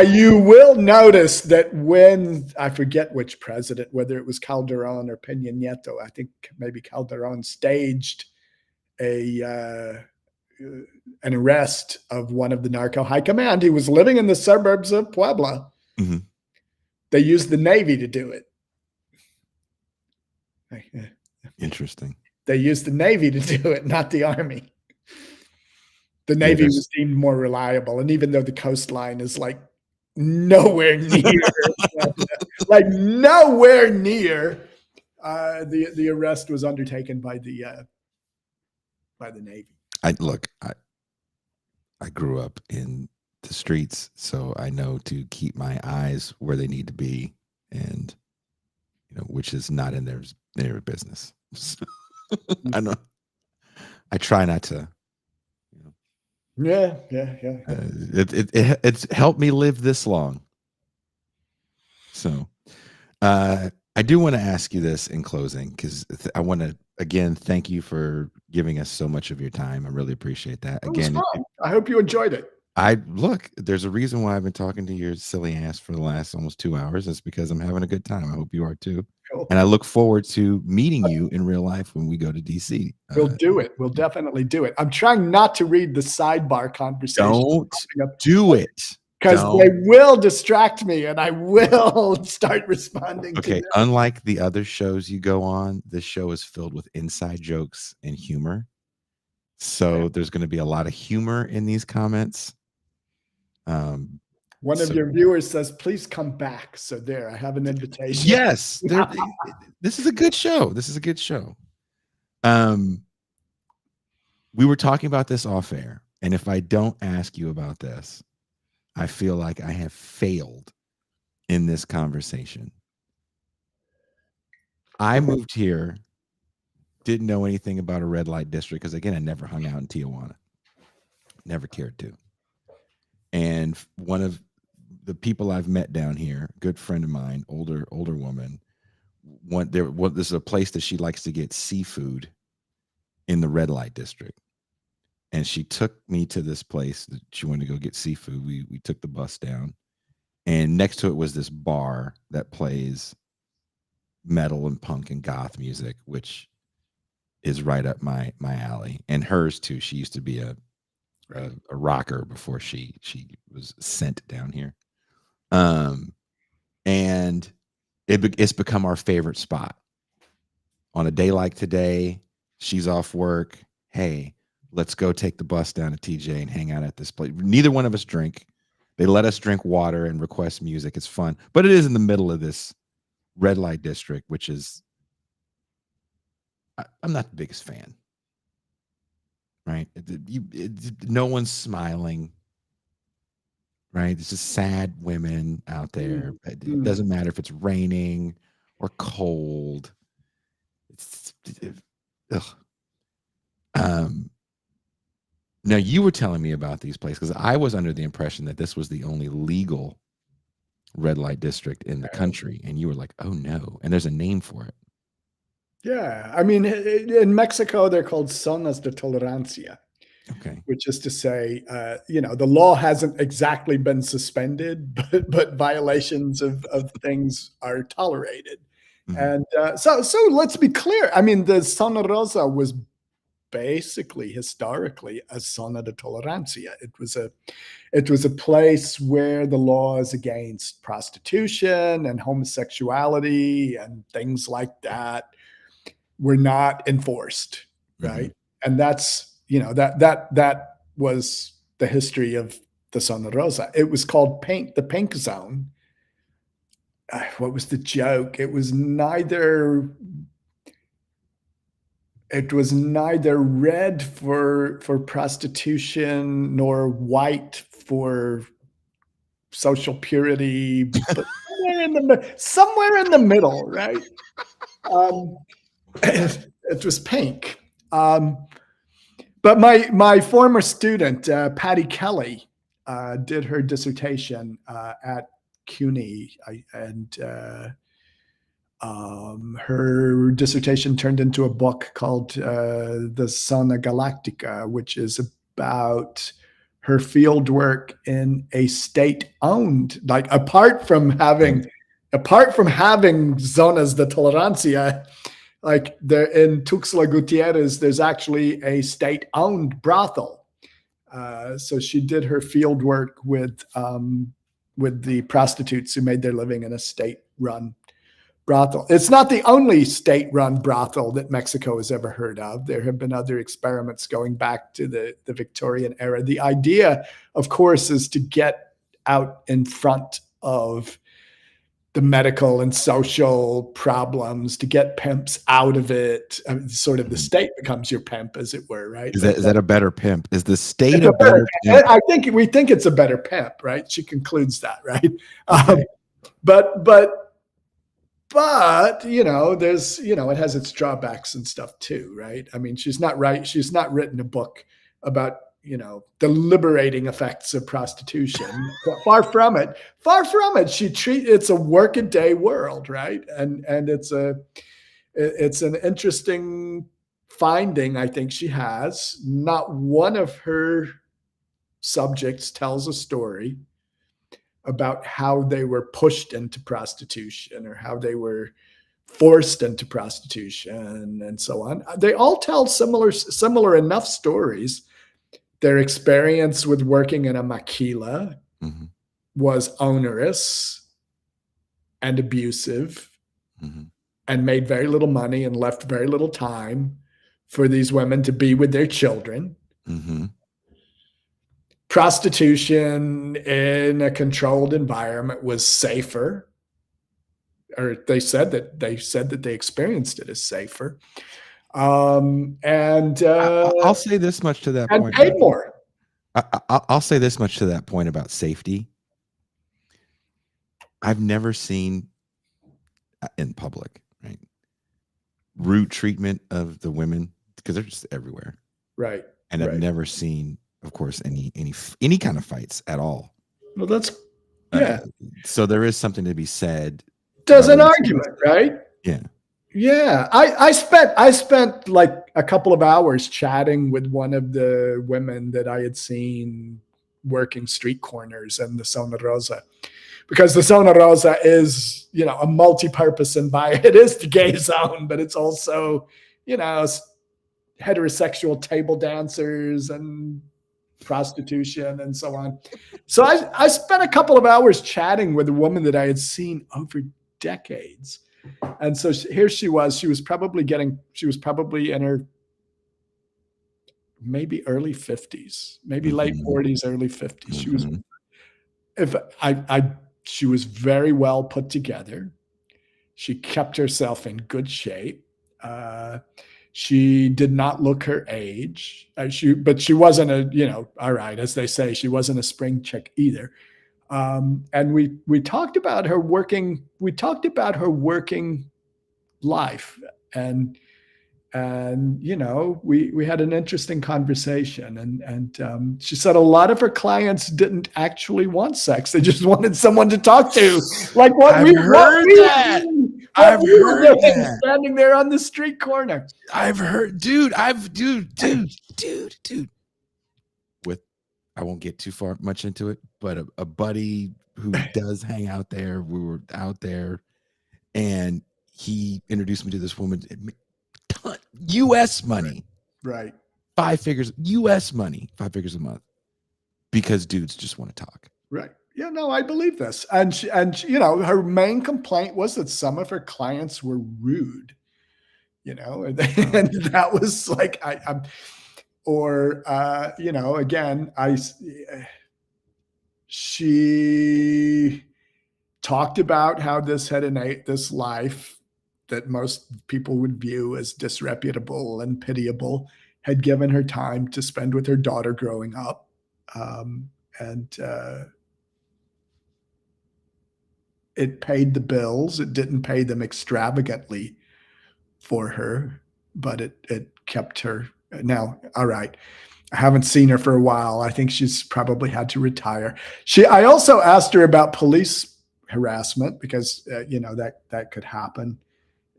You will notice that when, I forget which president, whether it was Calderon or Peña Nieto, I think maybe Calderon staged an arrest of one of the narco high command. He was living in the suburbs of Puebla. Mm-hmm. They used the Navy to do it. Interesting. They used the Navy to do it, not the Army. The Navy was deemed more reliable. And even though the coastline is like nowhere near, like nowhere near, the arrest was undertaken by the Navy. I grew up in the streets, so I know to keep my eyes where they need to be, and which is not in their business. I know. I try not to. Yeah. It's helped me live this long. So, I do want to ask you this in closing, because I want to again thank you for giving us so much of your time. I really appreciate that. Again, I hope you enjoyed it. There's a reason why I've been talking to your silly ass for the last almost 2 hours. It's because I'm having a good time. I hope you are too. Cool. And I look forward to meeting you in real life when we go to DC. We'll do it. We'll definitely do it. I'm trying not to read the sidebar conversation. Don't do it. Because they will distract me and I will start responding to them. Unlike the other shows you go on, this show is filled with inside jokes and humor. So there's going to be a lot of humor in these comments. One of your viewers says, please come back. So there, I have an invitation. Yes. This is a good show. We were talking about this off air. And if I don't ask you about this, I feel like I have failed in this conversation. I moved here, didn't know anything about a red light district because, again, I never hung out in Tijuana. Never cared to. And one of the people I've met down here, good friend of mine, older woman, this is a place that she likes to get seafood in the red light district. And she took me to this place that she wanted to go get seafood. We took the bus down, and next to it was this bar that plays metal and punk and goth music, which is right up my alley, and hers too. She used to be a rocker before she was sent down here. And it's become our favorite spot. On a day like today, she's off work. Hey, let's go take the bus down to TJ and hang out at this place. Neither one of us drink. They let us drink water and request music. It's fun, but it is in the middle of this red light district, which is, I'm not the biggest fan. Right? No one's smiling. Right? It's just sad women out there. It doesn't matter if it's raining or cold. Now, you were telling me about these places because I was under the impression that this was the only legal red light district in the country. And you were like, oh, no. And there's a name for it. Yeah. I mean, in Mexico, they're called zonas de tolerancia. Okay. Which is to say, the law hasn't exactly been suspended, but violations of things are tolerated. Mm-hmm. And so let's be clear. I mean, the Zona Rosa was basically historically a zona de tolerancia. It was a place where the laws against prostitution and homosexuality and things like that were not enforced, right? And that's, that was the history of the Zona Rosa. It was called the pink zone. What was the joke? It was neither red for prostitution nor white for social purity, but somewhere in the middle, right? It was pink. But my former student, Patty Kelly, did her dissertation at CUNY, and her dissertation turned into a book called The Zona Galactica, which is about her field work in a state-owned, like apart from having zonas de tolerancia, like there in Tuxtla Gutierrez, there's actually a state-owned brothel. So she did her field work with the prostitutes who made their living in a state-run brothel. It's not the only state-run brothel that Mexico has ever heard of. There have been other experiments going back to the Victorian era. The idea, of course, is to get out in front of the medical and social problems, to get pimps out of it. I mean, sort of the state becomes your pimp, as it were, right? Is that a better pimp? Is the state a better pimp? We think it's a better pimp, right? She concludes that, right? Okay. But there's, it has its drawbacks and stuff too, right? I mean, she's not written a book about, the liberating effects of prostitution. Far from it. It's a workaday world, right? And it's an interesting finding, I think she has. Not one of her subjects tells a story about how they were pushed into prostitution or how they were forced into prostitution and so on. They all tell similar enough stories. Their experience with working in a maquila was onerous and abusive and made very little money and left very little time for these women to be with their children. Prostitution in a controlled environment was safer, or they said that they experienced it as safer. And I'll say this much to that and point. Paid more. I'll say this much to that point about safety. I've never seen in public, right, rude treatment of the women, because they're just everywhere, right? And I've never seen, of course, any kind of fights at all. Well, that's so there is something to be said. There's an argument, right? Yeah. Yeah, I spent like a couple of hours chatting with one of the women that I had seen working street corners in the Zona Rosa, because the Zona Rosa is, a multi-purpose environment. It is the gay zone, but it's also, heterosexual table dancers and prostitution and so on. So I spent a couple of hours chatting with a woman that I had seen over decades. And so here she was probably in her maybe early 50s, maybe late 40s, early 50s. She was very well put together. She kept herself in good shape. She did not look her age. But she wasn't all right, as they say, she wasn't a spring chick either. And we talked about her working. We talked about her working life, and we had an interesting conversation. And she said a lot of her clients didn't actually want sex; they just wanted someone to talk to, like I've heard that. Standing there on the street corner. I've heard, dude. I won't get too much into it, but a buddy who does hang out there, we were out there, and he introduced me to this woman. US money, right? 5 figures, US money, 5 figures a month, because dudes just want to talk. Right. Yeah, no, I believe this. And you know, her main complaint was that some of her clients were rude, you know, and that was like, you know, again, she talked about how this this life that most people would view as disreputable and pitiable had given her time to spend with her daughter growing up. And it paid the bills. It didn't pay them extravagantly for her, but it kept her. Now, all right, I haven't seen her for a while. I think she's probably had to retire. I also asked her about police harassment because you know, that could happen.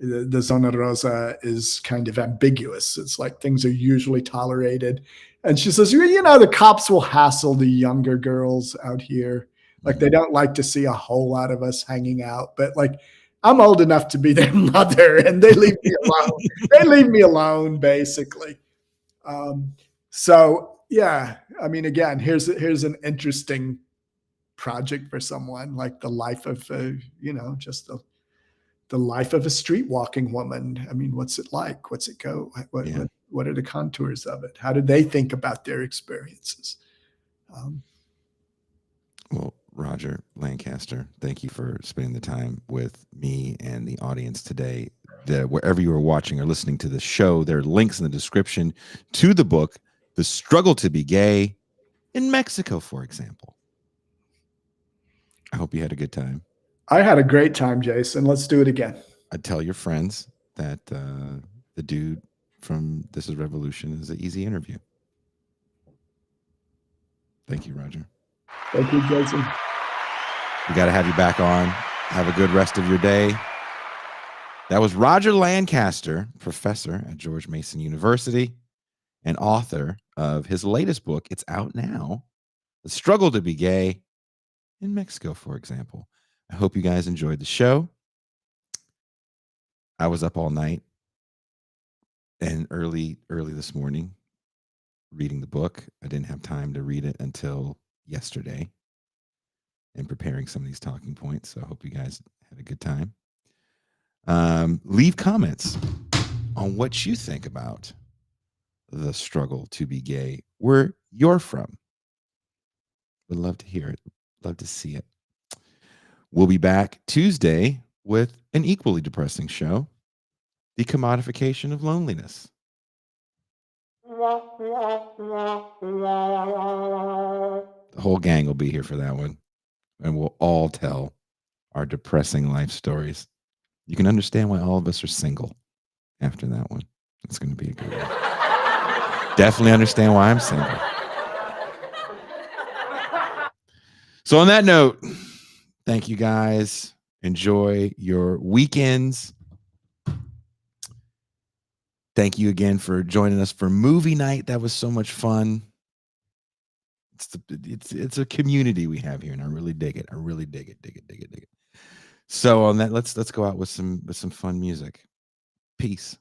The Zona Rosa is kind of ambiguous. It's like things are usually tolerated. And she says, you know, the cops will hassle the younger girls out here. Like, they don't like to see a whole lot of us hanging out, but like, I'm old enough to be their mother and they leave me alone. They leave me alone, basically. So yeah, I mean, again, here's an interesting project for someone, like the life of, you know, just the life of a street walking woman. I mean, what's it like? What's it go? What are the contours of it? How did they think about their experiences? Well, Roger Lancaster, thank you for spending the time with me and the audience today. Wherever you are watching or listening to the show, there are links in the description to the book, The Struggle to Be Gay in Mexico, for example. I hope you had a good time. I had a great time, Jason. Let's do it again. I'd tell your friends that the dude from This Is Revolution is an easy interview. Thank you, Roger. Thank you, Jason. We got to have you back on. Have a good rest of your day. That was Roger Lancaster, professor at George Mason University and author of his latest book. It's out now, The Struggle to Be Gay in Mexico, for example. I hope you guys enjoyed the show. I was up all night and early this morning reading the book. I didn't have time to read it until yesterday and preparing some of these talking points. So I hope you guys had a good time. Leave comments on what you think about the struggle to be gay, where you're from. Would love to hear it. Love to see it. We'll be back Tuesday with an equally depressing show, The Commodification of Loneliness. The whole gang will be here for that one, and we'll all tell our depressing life stories. You can understand why all of us are single after that one. It's going to be a good one. Definitely understand why I'm single. So on that note, thank you guys. Enjoy your weekends. Thank you again for joining us for movie night. That was so much fun. It's a community we have here, and I really dig it. I really dig it. So on that, let's go out with some fun music. Peace.